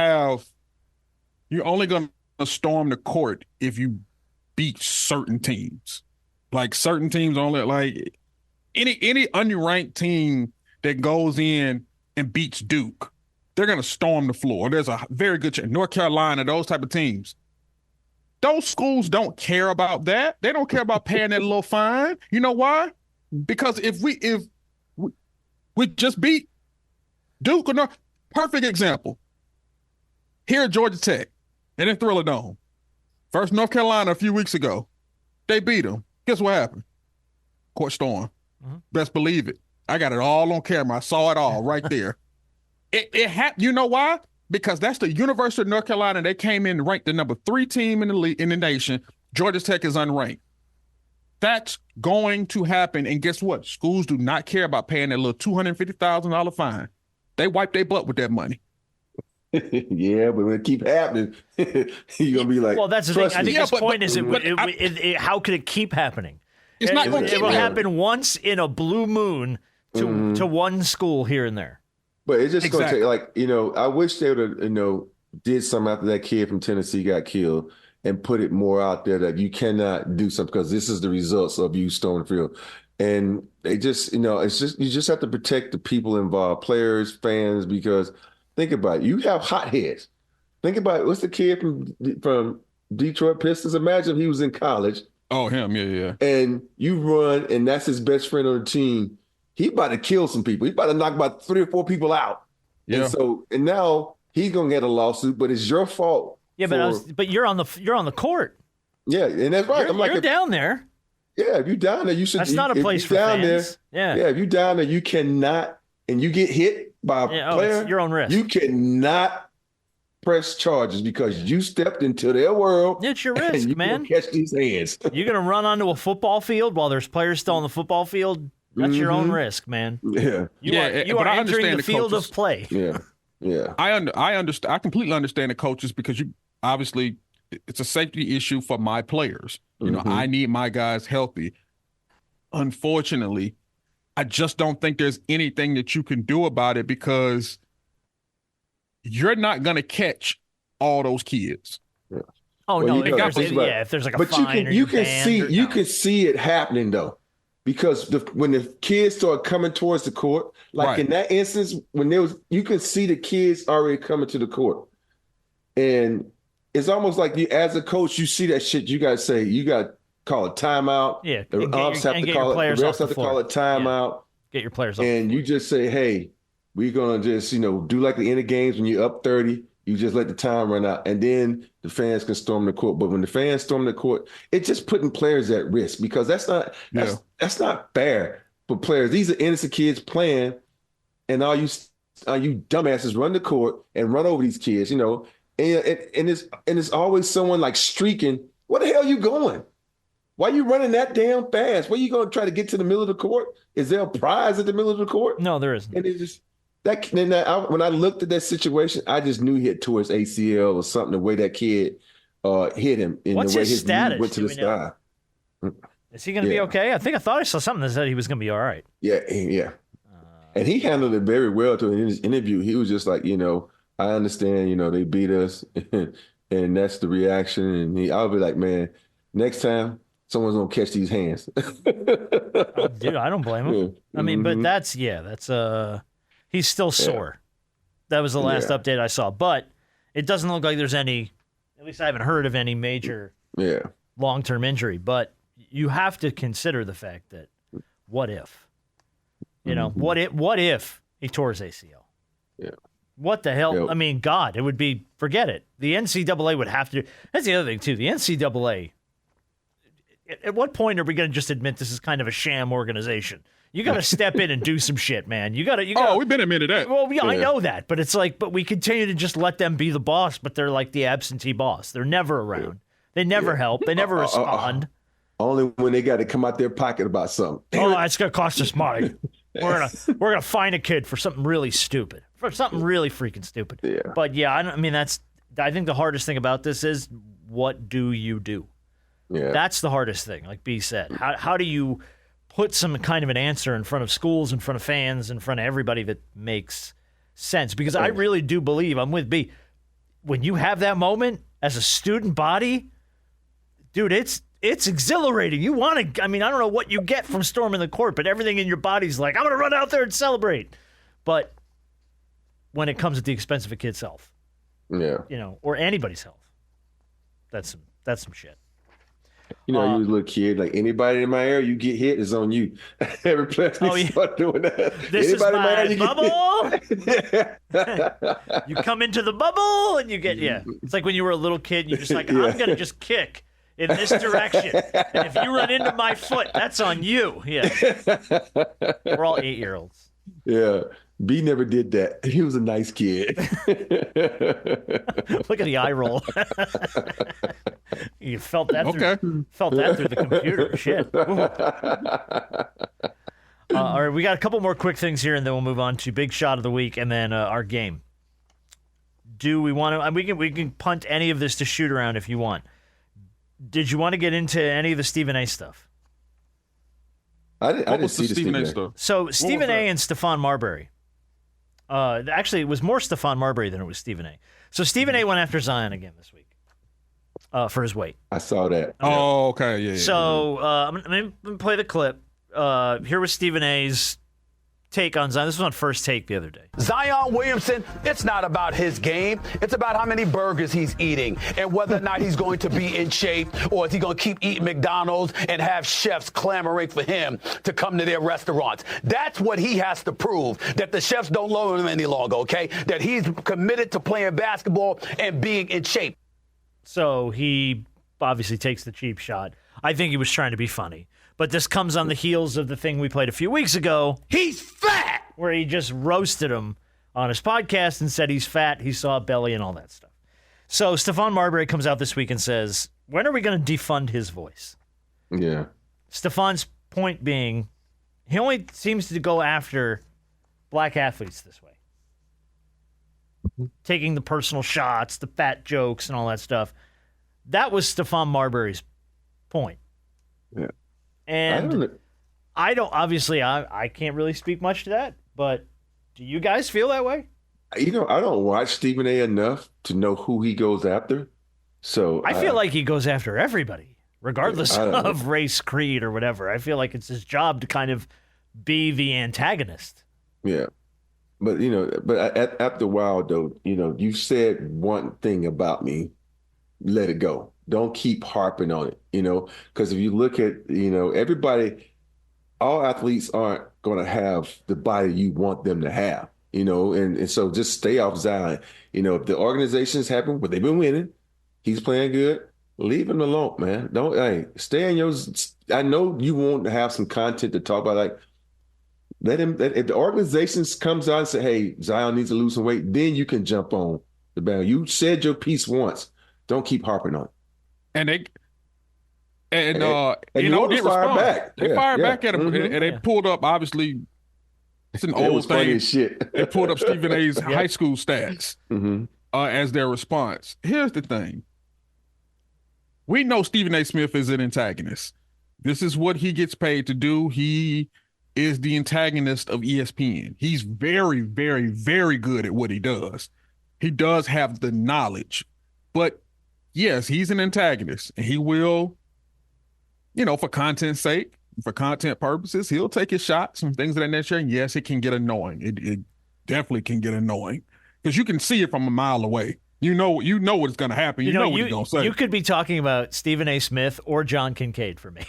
to storm the court if you beat certain teams. Like certain teams only, like any unranked team that goes in and beats Duke, they're going to storm the floor. There's a very good chance. North Carolina, those type of teams. Those schools don't care about that. They don't care about paying that little fine. You know why? Because if we just beat Duke or North, perfect example. Here at Georgia Tech, and in Thriller Dome. First North Carolina a few weeks ago. They beat them. Guess what happened? Court storm. Mm-hmm. Best believe it. I got it all on camera. I saw it all right there. It happened. You know why? Because that's the University of North Carolina. They came in ranked the number 3 team in the league, in the nation. Georgia Tech is unranked. That's going to happen. And guess what? Schools do not care about paying that little $250,000 fine. They wipe their butt with that money. Yeah, but when it keep happening, you're gonna be like, well, that's the thing. I think his point is, how could it keep happening? It's not going to keep happening. It will happen once in a blue moon to one school here and there. But it's just going to take, like, I wish they would have, did something after that kid from Tennessee got killed and put it more out there that you cannot do something because this is the results of you storming the field. And they just, it's just, you just have to protect the people involved, players, fans, because think about it. You have hotheads. Think about it. What's the kid from Detroit Pistons? Imagine if he was in college. Oh, him. Yeah. And you run, and that's his best friend on the team. He about to kill some people. He about to knock about 3 or 4 people out. Yeah. And now he's gonna get a lawsuit, but it's your fault. Yeah, but you're on the court. Yeah, and that's right. You're down there. Yeah, if you're down there, you should. That's not a place for fans. Yeah, if you're down there, you cannot, and you get hit by a player, it's your own risk. You cannot press charges because you stepped into their world. It's your risk, man. Catch these hands. You're gonna run onto a football field while there's players still on the football field. That's your own risk, man. Yeah, you are entering the field of play. Yeah. I understand. I completely understand the coaches because you obviously it's a safety issue for my players. You know, I need my guys healthy. Unfortunately, I just don't think there's anything that you can do about it because you're not going to catch all those kids. Yeah. Oh, well, no. If there's like a fine you can see it happening, though, because when the kids start coming towards the court, like in that instance, you can see the kids already coming to the court. And it's almost like you, as a coach, you see that shit, you got to say, you got to call a timeout. Yeah. The refs have to call a timeout. Yeah. Get your players off. And you just say, hey, we're going to just, do like the end of games when you're up 30, you just let the time run out. And then the fans can storm the court. But when the fans storm the court, it's just putting players at risk because that's not fair for players. These are innocent kids playing, and all you dumbasses run the court and run over these kids, And it's always someone like streaking. Where the hell are you going? Why are you running that damn fast? Where are you going to try to get to the middle of the court? Is there a prize at the middle of the court? No, there isn't. And it's just when I looked at that situation, I just knew he had tore his ACL or something. The way that kid hit him, in What's the way his status? Went to the sky. Is he going to be okay? I thought I saw something that said he was going to be all right. Yeah. And he handled it very well. In his interview, he was just like, I understand, they beat us, and that's the reaction. And I'll be like, man, next time someone's gonna catch these hands. Dude, I don't blame him. Yeah. I mean, but that's he's still sore. That was the last update I saw. But it doesn't look like there's any, at least I haven't heard of any major long-term injury. But you have to consider the fact that what if? What if he tore his ACL? Yeah. What the hell? Yep. I mean, God, it would be, forget it. The NCAA would have to. That's the other thing, too. The NCAA, at what point are we going to just admit this is kind of a sham organization? You got to step in and do some shit, man. You got to. Oh, we've been admitted that. Well, yeah, I know that. But it's like, but we continue to just let them be the boss, but they're like the absentee boss. They're never around. They never help. They never respond. Only when they got to come out their pocket about something. Oh, it's going to cost us money. We're gonna find a kid for something really stupid, for something really freaking stupid. Yeah. But yeah, I think the hardest thing about this is what do you do? Yeah. That's the hardest thing. Like B said, how do you put some kind of an answer in front of schools, in front of fans, in front of everybody that makes sense? Because I really do believe, I'm with B, when you have that moment as a student body, dude, it's exhilarating. You want to, I don't know what you get from storming the court, but everything in your body's like, I'm going to run out there and celebrate. But when it comes at the expense of a kid's health, or anybody's health, that's some shit. You was a little kid, like anybody in my area, you get hit, it's on you. Every player start doing that. This anybody is my bubble. You come into the bubble and you get, It's like when you were a little kid and you're just like, I'm going to just kick in this direction. And if you run into my foot, that's on you. Yeah. We're all 8-year-olds. Yeah. B never did that. He was a nice kid. Look at the eye roll. You felt that through the computer. Shit. All right, we got a couple more quick things here, and then we'll move on to Big Shot of the Week and then our game. Do we want to? We can punt any of this to shoot around if you want. Did you want to get into any of the Stephen A. stuff? I didn't see the Stephen A. stuff. So Stephen A. and Stephon Marbury. Actually, it was more Stephon Marbury than it was Stephen A. So Stephen A. went after Zion again this week for his weight. I saw that. Oh, okay. Yeah. So I'm going to play the clip. Here was Stephen A.'s take on Zion. This was on First Take the other day. Zion Williamson, it's not about his game. It's about how many burgers he's eating and whether or not he's going to be in shape, or is he going to keep eating McDonald's and have chefs clamoring for him to come to their restaurants. That's what he has to prove, that the chefs don't love him any longer, okay? That he's committed to playing basketball and being in shape. So he obviously takes the cheap shot. I think he was trying to be funny. But this comes on the heels of the thing we played a few weeks ago. He's fat! Where he just roasted him on his podcast and said he's fat, he saw a belly, and all that stuff. So Stephon Marbury comes out this week and says, when are we going to defund his voice? Yeah. Stephon's point being, he only seems to go after black athletes this way. Taking the personal shots, the fat jokes, and all that stuff. That was Stephon Marbury's point. Yeah. And I don't obviously, I can't really speak much to that, but do you guys feel that way? I don't watch Stephen A. enough to know who he goes after. So I feel like he goes after everybody, regardless of race, creed, or whatever. I feel like it's his job to kind of be the antagonist. Yeah. But, after a while, though, you said one thing about me, let it go. Don't keep harping on it, because if you look at, everybody, all athletes aren't going to have the body you want them to have, and so just stay off Zion. If the organization's happy, but they've been winning, he's playing good, leave him alone, man. Stay in I know you want to have some content to talk about, like, let him, if the organization comes out and say, hey, Zion needs to lose some weight, then you can jump on the band. You said your piece once. Don't keep harping on it. And they didn't respond. Back. They fired back at him, and they pulled up. Obviously, it's an old thing. Funny as shit. They pulled up Stephen A.'s high school stats as their response. Here's the thing: we know Stephen A. Smith is an antagonist. This is what he gets paid to do. He is the antagonist of ESPN. He's very, very, very good at what he does. He does have the knowledge, but yes, he's an antagonist, and he will, for content's sake, for content purposes, he'll take his shots and things of that nature. And yes, it can get annoying. It definitely can get annoying because you can see it from a mile away. You know what's going to happen. You know what he's going to say. You could be talking about Stephen A. Smith or John Kincaid for me.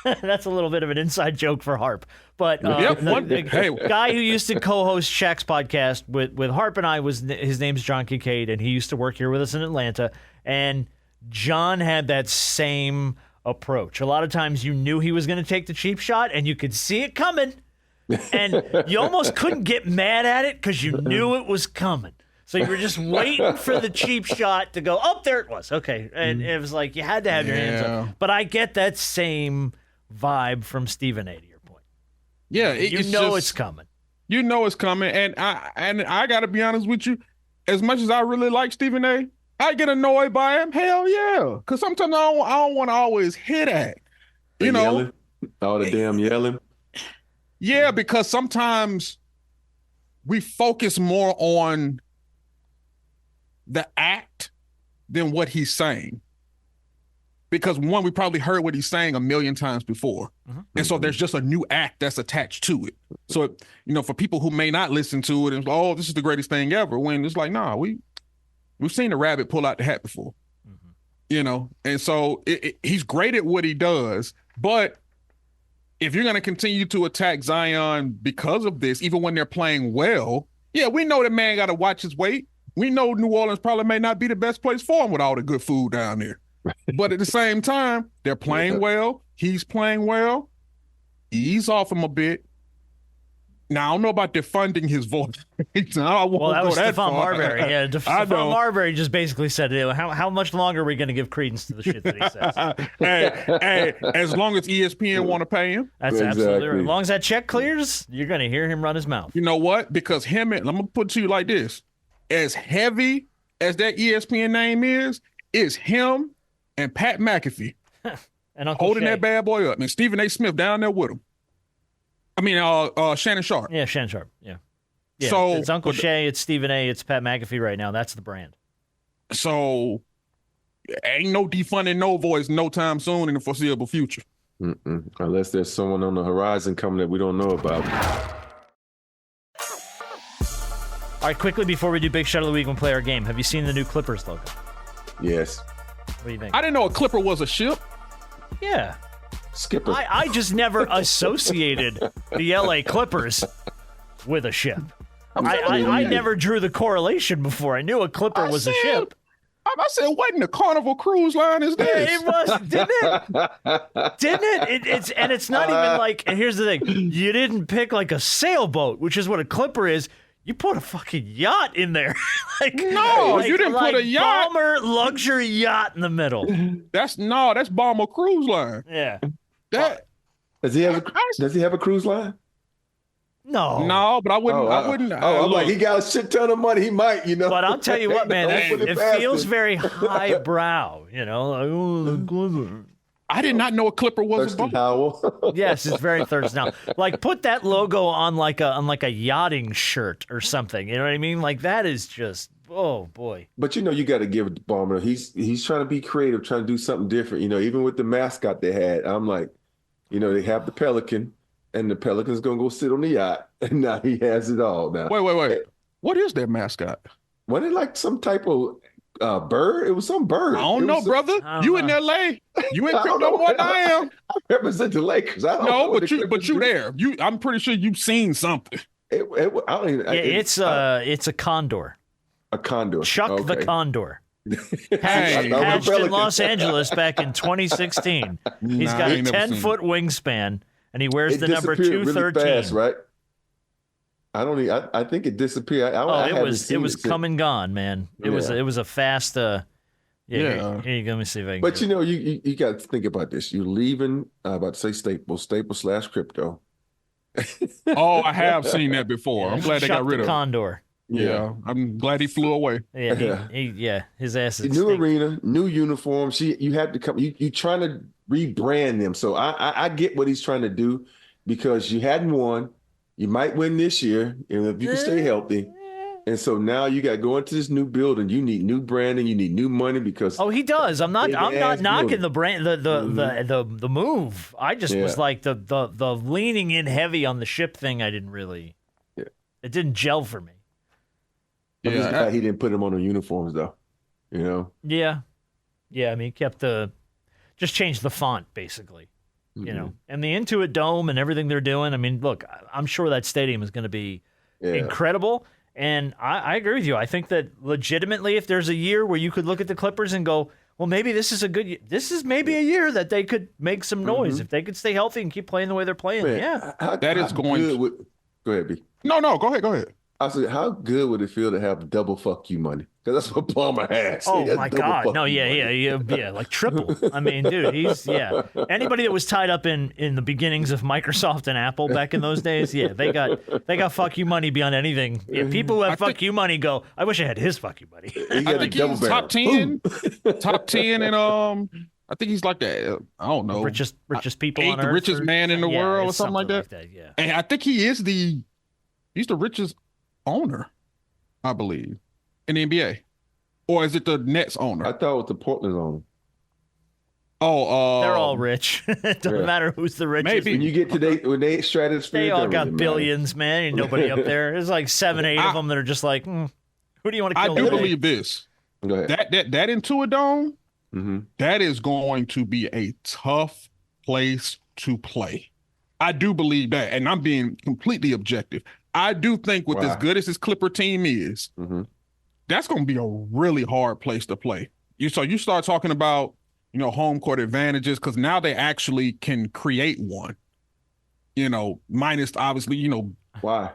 That's a little bit of an inside joke for Harp. But the guy who used to co-host Shaq's podcast with Harp and I, his name's John Kincaid, and he used to work here with us in Atlanta. And John had that same approach. A lot of times you knew he was going to take the cheap shot, and you could see it coming. And you almost couldn't get mad at it because you knew it was coming. So you were just waiting for the cheap shot to go, oh, there it was. Okay. And it was like you had to have your hands up. But I get that same vibe from Stephen A., to your point. Yeah. It's coming. You know it's coming. And I got to be honest with you, as much as I really like Stephen A., I get annoyed by him. Hell yeah. Because sometimes I don't want to always hit at. Yelling. All the damn yelling. Yeah, because sometimes we focus more on the act than what he's saying. Because one, we probably heard what he's saying a million times before. And so there's just a new act that's attached to it. So, for people who may not listen to it and this is the greatest thing ever, when it's like, nah, we've seen the rabbit pull out the hat before. And so he's great at what he does, but if you're going to continue to attack Zion because of this, even when they're playing well, yeah, we know the man got to watch his weight. We know New Orleans probably may not be the best place for him with all the good food down there. But at the same time, they're playing well. He's playing well. Ease off him a bit. Now, I don't know about defunding his voice. That was Stephon Marbury. Yeah, Stephon Marbury just basically said, how much longer are we going to give credence to the shit that he says? hey, as long as ESPN want to pay him. That's absolutely right. As long as that check clears, you're going to hear him run his mouth. You know what? Because I'm going to put it to you like this. As heavy as that ESPN name is him and Pat McAfee and Uncle holding Shay. that bad boy up. And Stephen A. Smith down there with him. I mean, Shannon Sharp. Yeah, Shannon Sharp. Yeah. So it's Uncle Shay, it's Stephen A., it's Pat McAfee right now. That's the brand. So ain't no defunding no voice no time soon in the foreseeable future. Unless there's someone on the horizon coming that we don't know about. All right, quickly before we do Big Shot of the Week and play our game, have you seen the new Clippers logo? Yes. What do you think? I didn't know a Clipper was a ship. Yeah. Skipper. I just never associated the LA Clippers with a ship. I never drew the correlation before. I knew a Clipper was a ship. I said, what in the Carnival Cruise Line is this? Yeah, it was, didn't it? Didn't it? It's not even like, and here's the thing. You didn't pick like a sailboat, which is what a Clipper is. You put a fucking yacht in there. No, you didn't put a yacht. Bomber luxury yacht in the middle. That's Bomber Cruise Line. Yeah. Does he have a cruise line? No, but I wouldn't. I'm like, he got a shit ton of money. He might, But I'll tell you what, man, it feels him. very highbrow, I did not know a Clipper was a Thurston boat. Howell. Yes, it's very Thurston. Now, like, put that logo on like a yachting shirt or something. You know what I mean? Like, that is just, oh boy. But you got to give it to Ballmer. He's trying to be creative, trying to do something different. Even with the mascot they had, I'm like, they have the Pelican, and the Pelican's gonna go sit on the yacht, and now he has it all. Now, Wait. What is that mascot? Wasn't it like some type of bird? It was some bird. I don't know, brother. You in L.A. You in crypto more than I am. I represent the Lakers. I don't know but you there. I'm pretty sure you've seen something. It's a condor. A condor. Chuck the Condor. Hey, Hatched in Los Angeles back in 2016. He's got a 10-foot wingspan, and he wears the number 213. Really fast, right? I think it disappeared. It was come and gone, man. It was a fast. Here you go. Let me see if I can. But you got to think about this. You're leaving. About to say Staple/crypto. Oh, I have seen that before. I'm glad they got rid of Condor. Yeah, I'm glad he flew away. Yeah, his ass is new arena, new uniforms. You had to come. You trying to rebrand them. So I get what he's trying to do, because you hadn't won. You might win this year, if you can stay healthy. And so now you got to go into this new building. You need new branding. You need new money because. Oh, he does. I'm not knocking the brand, the move. I just was like the leaning in heavy on the ship thing. I didn't really. Yeah. It didn't gel for me. I'm just glad he didn't put them on the uniforms though. Yeah. I mean, he kept just changed the font basically. And the Intuit Dome and everything they're doing. I mean, look, I'm sure that stadium is going to be incredible. And I agree with you. I think that legitimately, if there's a year where you could look at the Clippers and go, well, maybe this is maybe a year that they could make some noise if they could stay healthy and keep playing the way they're playing. Man, Go ahead, B. No, go ahead. I said, how good would it feel to have double fuck you money? Because that's what Palmer has. Oh, my God. No, yeah, like triple. I mean, dude, anybody that was tied up in the beginnings of Microsoft and Apple back in those days, they got fuck you money beyond anything. Yeah, people who have fuck you money go, I wish I had his fuck you money. I think he's top 10, and I think he's like the, I don't know, richest people on earth. The richest man in the world or something like that. Yeah. And I think he's the richest owner, I believe, in the NBA. Or is it the Nets owner? I thought it was the Portland owner. Oh, they're all rich. It doesn't matter who's the richest. Maybe. When you get to when they stratosphere, they all got billions, man. Ain't nobody up there. There's like 7, 8 of them that are just like, who do you want to kill? I do believe this. Go ahead. That Intuit Dome, that is going to be a tough place to play. I do believe that, and I'm being completely objective. I do think with as good as this Clipper team is, that's going to be a really hard place to play. You start talking about, home court advantages, because now they actually can create one. Minus obviously, Why?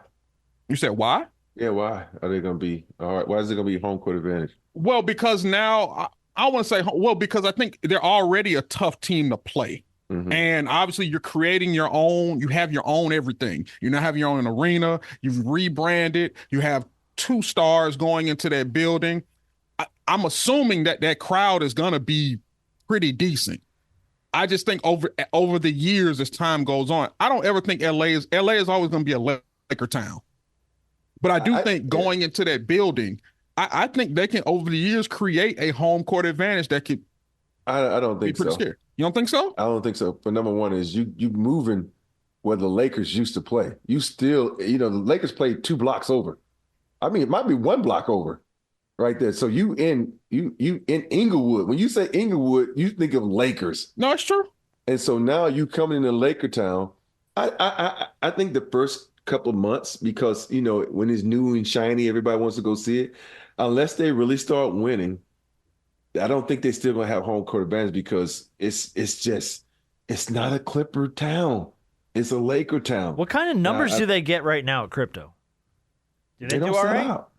You said why? Yeah, why are they going to be all right? Why is it going to be home court advantage? Well, because now I want to say, because I think they're already a tough team to play. And obviously you're creating your own, you have your own everything. You now have your own arena, you've rebranded, you have 2 stars going into that building. I'm assuming that crowd is going to be pretty decent. I just think over the years as time goes on, I don't ever think LA is always going to be a Laker town. But I do think going into that building, I think they can over the years create a home court advantage that could I don't think be pretty so. Scary. You don't think so? I don't think so. But number one is you moving where the Lakers used to play. You still, the Lakers played 2 blocks over. I mean, it might be one block over right there. So you in Inglewood. When you say Inglewood, you think of Lakers. No, it's true. And so now you coming into Laker Town. I think the first couple of months, because, you know, when it's new and shiny, everybody wants to go see it. Unless they really start winning, I don't think they're still going to have home court advantage, because it's not a Clipper town. It's a Laker town. What kind of numbers do they get right now at Crypto? Do they don't do all sell right? out.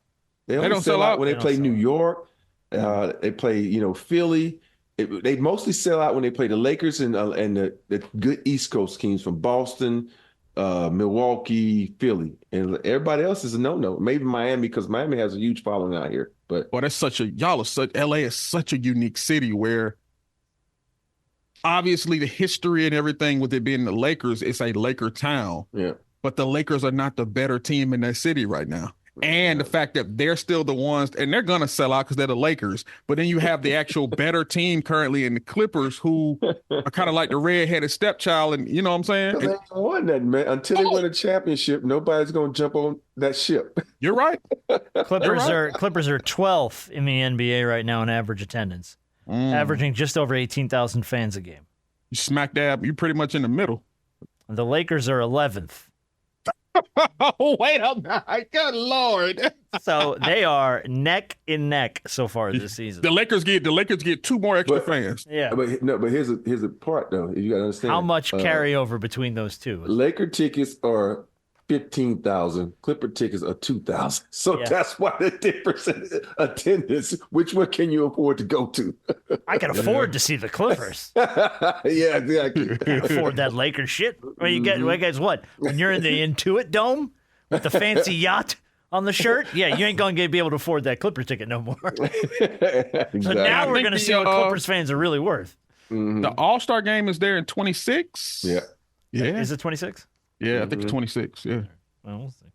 They don't sell out when they play New York. They play, you know, Philly. They mostly sell out when they play the Lakers and the good East Coast teams from Boston, Milwaukee, Philly, and everybody else is a no-no. Maybe Miami, because Miami has a huge following out here. But LA is such a unique city where obviously the history and everything with it being the Lakers, it's a Laker town. Yeah. But the Lakers are not the better team in that city right now. And the fact that they're still the ones, and they're going to sell out because they're the Lakers. But then you have the actual better team currently in the Clippers, who are kind of like the redheaded stepchild. And you know what I'm saying? They ain't won that, man. Until they win a championship, nobody's going to jump on that ship. You're right. Clippers are 12th in the NBA right now in average attendance, averaging just over 18,000 fans a game. You smack dab, you're pretty much in the middle. The Lakers are 11th. Oh, wait a minute. Good Lord. So they are neck and neck so far this season. The Lakers get 2 more extra fans. Yeah. But here's a part, though. You got to understand. How much carryover between those two? Laker tickets are 15,000. Clipper tickets are 2,000. So that's why the difference in attendance. Which one can you afford to go to? I can afford to see the Clippers. Yeah, exactly. Can't afford that Lakers shit. Well, you guys, what? When you're in the Intuit Dome with the fancy yacht on the shirt, yeah, you ain't going to be able to afford that Clipper ticket no more. Exactly. So now we're going to see what Clippers fans are really worth. The All-Star game is there in 26. Yeah. Yeah. Is it 26? Yeah, I think it's 26. Yeah. Well, we'll see.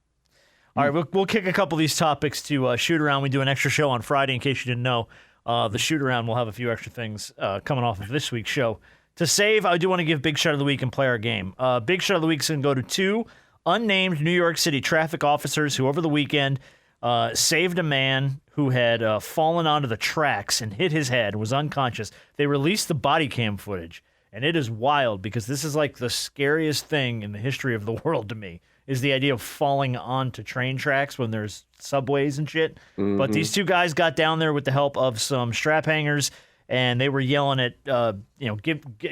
All right, we'll kick a couple of these topics to shoot around. We do an extra show on Friday, in case you didn't know. The shoot around will have a few extra things coming off of this week's show. To save, I do want to give Big Shot of the Week and play our game. Big Shot of the Week is going to go to 2 unnamed New York City traffic officers who over the weekend saved a man who had fallen onto the tracks and hit his head and was unconscious. They released the body cam footage. And it is wild, because this is like the scariest thing in the history of the world to me, is the idea of falling onto train tracks when there's subways and shit. Mm-hmm. But these 2 guys got down there with the help of some strap hangers, and they were yelling at,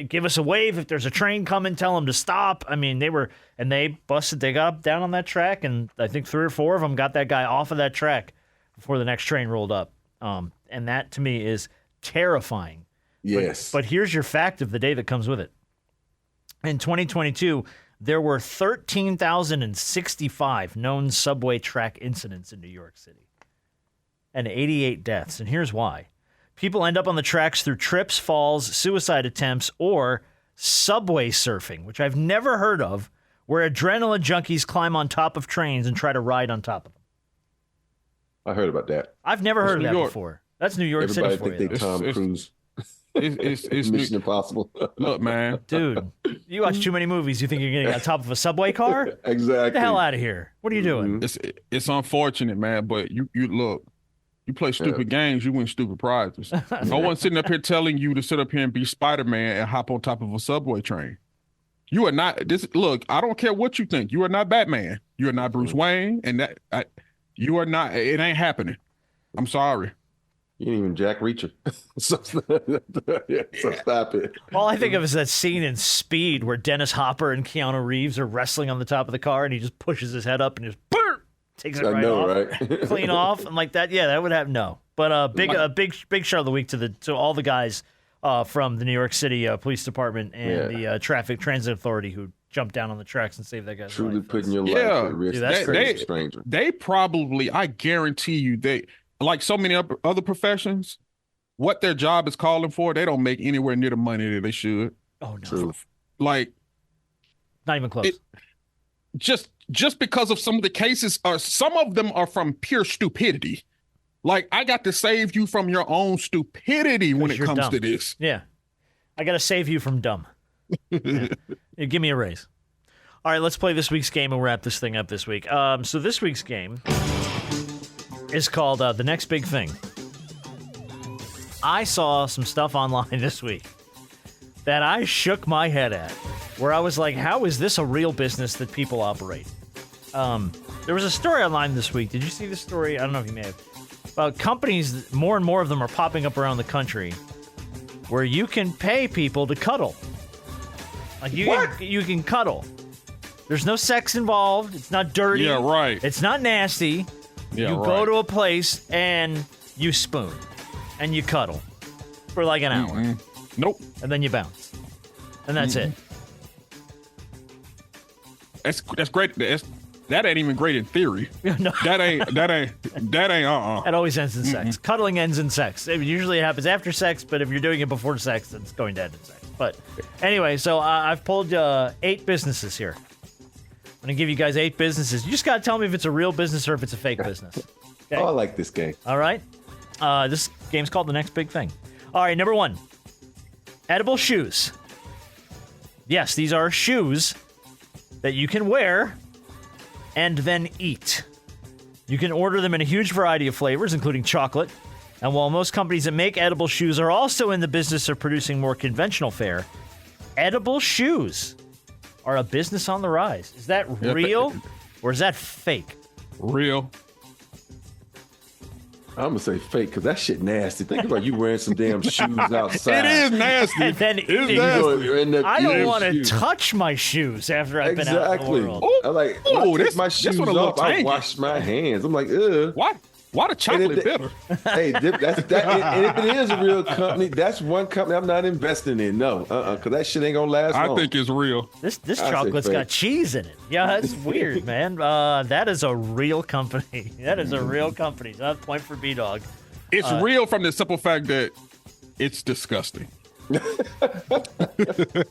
give us a wave if there's a train coming, tell them to stop. I mean, they got down on that track, and I think 3 or 4 of them got that guy off of that track before the next train rolled up. And that, to me, is terrifying. Yes. But here's your fact of the day that comes with it. In 2022, there were 13,065 known subway track incidents in New York City and 88 deaths. And here's why. People end up on the tracks through trips, falls, suicide attempts, or subway surfing, which I've never heard of, where adrenaline junkies climb on top of trains and try to ride on top of them. I heard about that. I've never heard of that before. That's New York City for you. Everybody think they Tom Cruise. It's Mission Impossible. Look, man. Dude, you watch too many movies. You think you're getting on top of a subway car? Exactly. Get the hell out of here. What are you doing? It's unfortunate, man, but you look, you play stupid games, you win stupid prizes. No one's sitting up here telling you to sit up here and be Spider-Man and hop on top of a subway train. You are not look, I don't care what you think. You are not Batman. You are not Bruce Wayne, and you are not, it ain't happening. I'm sorry. You ain't even Jack Reacher. so stop it. All I think of is that scene in Speed where Dennis Hopper and Keanu Reeves are wrestling on the top of the car, and he just pushes his head up and just takes it right off, right? clean off, and like that. Yeah, that would have no. But big shot of the week to all the guys from the New York City Police Department and the Traffic Transit Authority who jumped down on the tracks and saved that guy's Truly life. putting your life at risk. Dude, that's crazy. Stranger. They probably, I guarantee you, they, like so many other professions, what their job is calling for, they don't make anywhere near the money that they should. Oh, no. True. Like, not even close. Just because of some of the cases, some of them are from pure stupidity. Like, I got to save you from your own stupidity when it comes dumb. to this. Yeah. I got to save you from dumb. Yeah. Give me a raise. All right, let's play this week's game and wrap this thing up this week. So this week's game is called The Next Big Thing. I saw some stuff online this week that I shook my head at, where I was like, how is this a real business that people operate? There was a story online this week. Did you see this story? I don't know if you may have. About companies, more and more of them are popping up around the country where you can pay people to cuddle. Like you can cuddle. There's no sex involved. It's not dirty. Yeah, right. It's not nasty. Yeah, you go to a place and you spoon and you cuddle for like an hour. Nope. And then you bounce. And that's it. That's great. That ain't even great in theory. No. That ain't. It always ends in sex. Cuddling ends in sex. It usually happens after sex, but if you're doing it before sex, then it's going to end in sex. But anyway, so I've pulled 8 businesses here. I'm going to give you guys 8 businesses. You just got to tell me if it's a real business or if it's a fake business. Okay? Oh, I like this game. All right. This game's called The Next Big Thing. All right, number 1. Edible shoes. Yes, these are shoes that you can wear and then eat. You can order them in a huge variety of flavors, including chocolate. And while most companies that make edible shoes are also in the business of producing more conventional fare, edible shoes are a business on the rise. Is that real or is that fake? Real. I'm gonna say fake because that shit nasty. Think about you wearing some damn shoes outside. It is nasty. And then It's nasty. You're in the I don't damn want to shoes. touch my shoes after I've been out in the world. I like, when I take this- my this shoes one a little off, I tangy. wash my hands. I'm like, ugh. Why the chocolate And bitter? Hey, and if it is a real company, that's one company I'm not investing in. No, because that shit ain't gonna last I long. think it's real. This I say chocolate's fake. got cheese in it. Yeah, that's weird, man. That is a real company. That is a real company. So that's point for B-Dog. It's real from the simple fact that it's disgusting.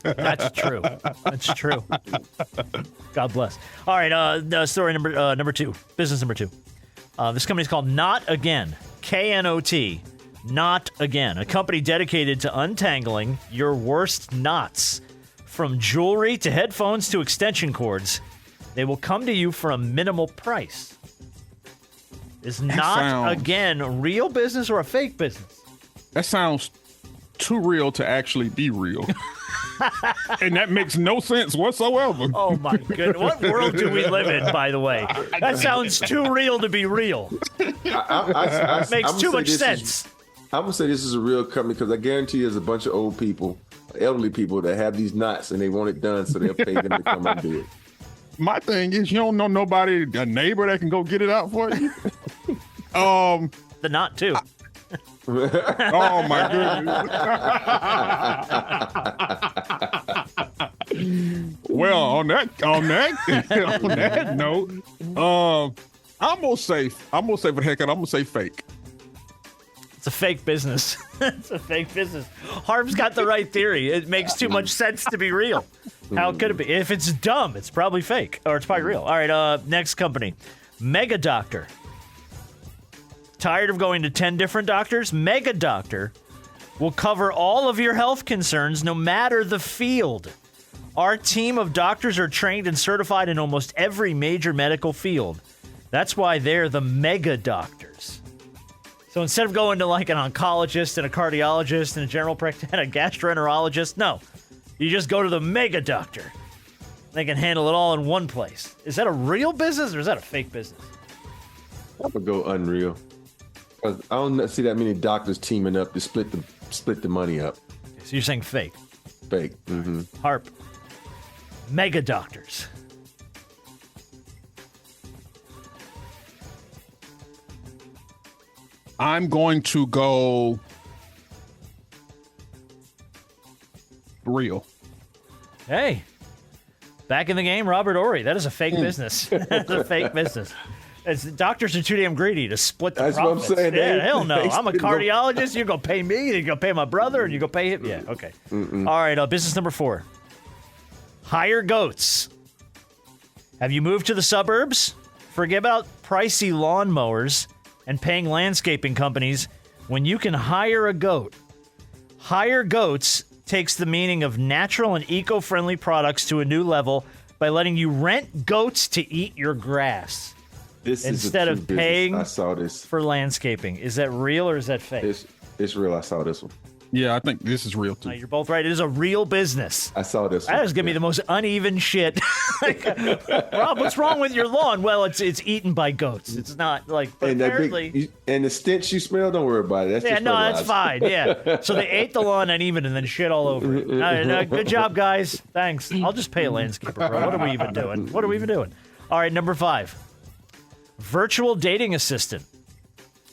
That's true. That's true. God bless. All right, story number 2. Business number 2. This company is called Knot Again. KNOT. Knot Again. A company dedicated to untangling your worst knots. From jewelry to headphones to extension cords, they will come to you for a minimal price. Is Knot sounds- Again real business or a fake business? That sounds too real to actually be real. And that makes no sense whatsoever. Oh my goodness. What world do we live in, by the way? That sounds too real to be real. Makes too much sense. I'm gonna say this is a real company because I guarantee there's a bunch of old people, elderly people that have these knots and they want it done, so they'll pay them to come and do it. My thing is, you don't know nobody, a neighbor that can go get it out for you. The knot too. Oh my goodness. Well, on that note, I'm gonna say for the heck of it, I'm gonna say fake. It's a fake business. It's a fake business. Harv's got the right theory. It makes too much sense to be real. How could it be? If it's dumb, it's probably fake, or it's probably real. All right, next company, Mega Doctor. Tired of going to 10 different doctors? Mega Doctor will cover all of your health concerns no matter the field. Our team of doctors are trained and certified in almost every major medical field. That's why they're the Mega Doctors. So instead of going to like an oncologist and a cardiologist and a general practitioner and a gastroenterologist, no. You just go to the Mega Doctor. They can handle it all in one place. Is that a real business or is that a fake business? I'm gonna go unreal. 'Cause I don't see that many doctors teaming up to split the money up. So you're saying fake. Fake. Mm-hmm. Harp. Mega Doctors. I'm going to go real. Hey. Back in the game, Robert Ory. That is a fake business. That's a fake business. Doctors are too damn greedy to split the That's profits. what I'm saying. Yeah, They- hell no. they I'm a split cardiologist. You're going to pay me. You're going to pay my brother. And you're going to pay him. Yeah, okay. All right, business number 4. Hire goats. Have you moved to the suburbs? Forget about pricey lawnmowers and paying landscaping companies when you can hire a goat. Hire goats takes the meaning of natural and eco-friendly products to a new level by letting you rent goats to eat your grass. This instead is a of true paying business. I saw this. for landscaping. Is that real or is that fake? It's real. I saw this one. Yeah, I think this is real too. You're both right. It is a real business. I saw this one. That is giving me the most uneven shit. Rob, what's wrong with your lawn? Well, it's eaten by goats. It's not like. But And apparently, and the stench you smell, don't worry about it. That's just that's fertilizer. fine. Yeah. So they ate the lawn uneven and then shit all over it. Good job, guys. Thanks. I'll just pay a landscaper, bro. What are we even doing? All right, number 5. Virtual dating assistant.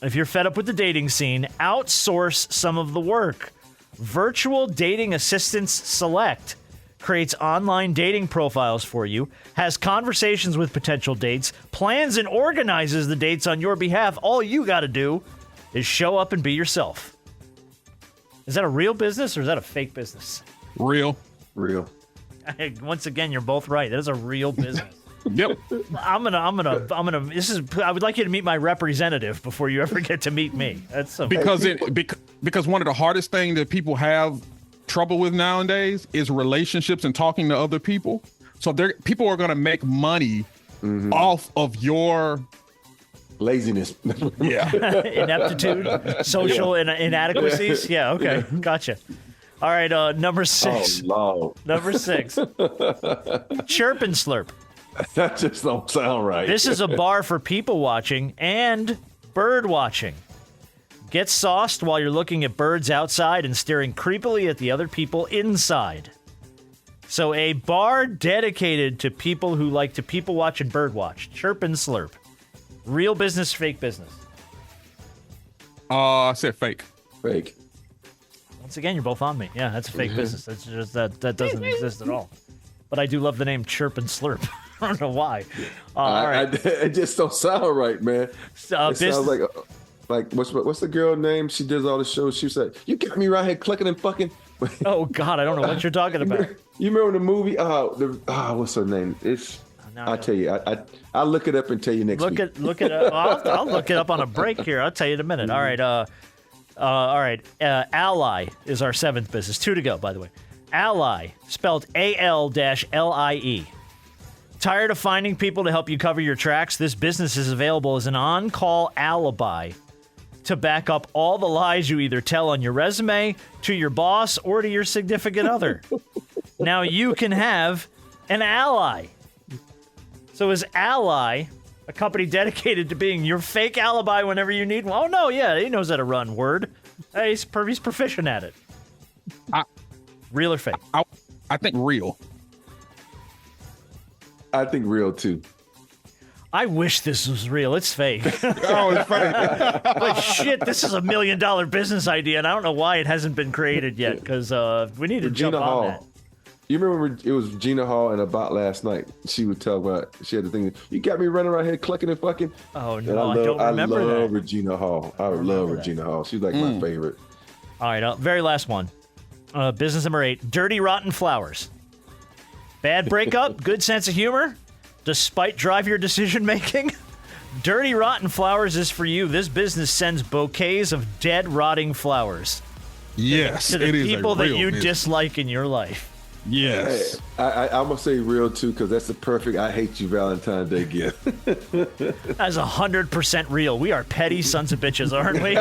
If you're fed up with the dating scene, outsource some of the work. Virtual Dating Assistants Select creates online dating profiles for you, has conversations with potential dates, plans and organizes the dates on your behalf. All you got to do is show up and be yourself. Is that a real business or is that a fake business? Real. Once again, you're both right. That is a real business. Yep. I'm gonna. I would like you to meet my representative before you ever get to meet me. That's because one of the hardest things that people have trouble with nowadays is relationships and talking to other people. So people are going to make money off of your laziness. Yeah. Ineptitude, social inadequacies. Yeah. Okay. Gotcha. All right. Number 6. Oh, Lord. Number 6. Chirp and Slurp. That just don't sound right. This is a bar for people watching and bird watching. Get sauced while you're looking at birds outside and staring creepily at the other people inside. So a bar dedicated to people who like to people watch and bird watch. Chirp and Slurp. Real business, fake business. I said fake. Fake. Once again, you're both on me. Yeah, that's a fake business. That's just that doesn't exist at all. But I do love the name Chirp and Slurp. I don't know why. All right. It just don't sound right, man. It sounds like what's the girl name? She does all the shows. She said, "You got me right here clicking and fucking." Oh God, I don't know what you're talking about. You remember the movie? What's her name? I'll tell you. I'll look it up and tell you next week. Look it up. I'll look it up on a break here. I'll tell you in a minute. All right. Ally is our 7th business. 2 to go, by the way. Ally, spelled AL-LIE. Tired of finding people to help you cover your tracks? This business is available as an on-call alibi to back up all the lies you either tell on your resume, to your boss, or to your significant other. Now you can have an ally. So is Ally a company dedicated to being your fake alibi whenever you need one? Oh, no, yeah, he knows how to run Word. He's proficient at it. Real or fake? I think real. I think real, too. I wish this was real. It's fake. Oh, it's fake. But shit, this is $1 million business idea, and I don't know why it hasn't been created yet, because we need to jump on that. You remember it was Regina Hall and About Last Night. She would talk about, she had the thing, you got me running around here clucking and fucking. Oh, no, I don't remember that. I love Regina Hall. I love Regina Hall. She's like my favorite. All right, very last one. Business number 8, Dirty Rotten Flowers. Bad breakup, good sense of humor, despite drive your decision making. Dirty Rotten Flowers is for you. This business sends bouquets of dead, rotting flowers. Yes, to the people that you dislike in your life. Yes. Hey, I'm going to say real, too, because that's the perfect I hate you Valentine's Day gift. That's 100% real. We are petty sons of bitches, aren't we?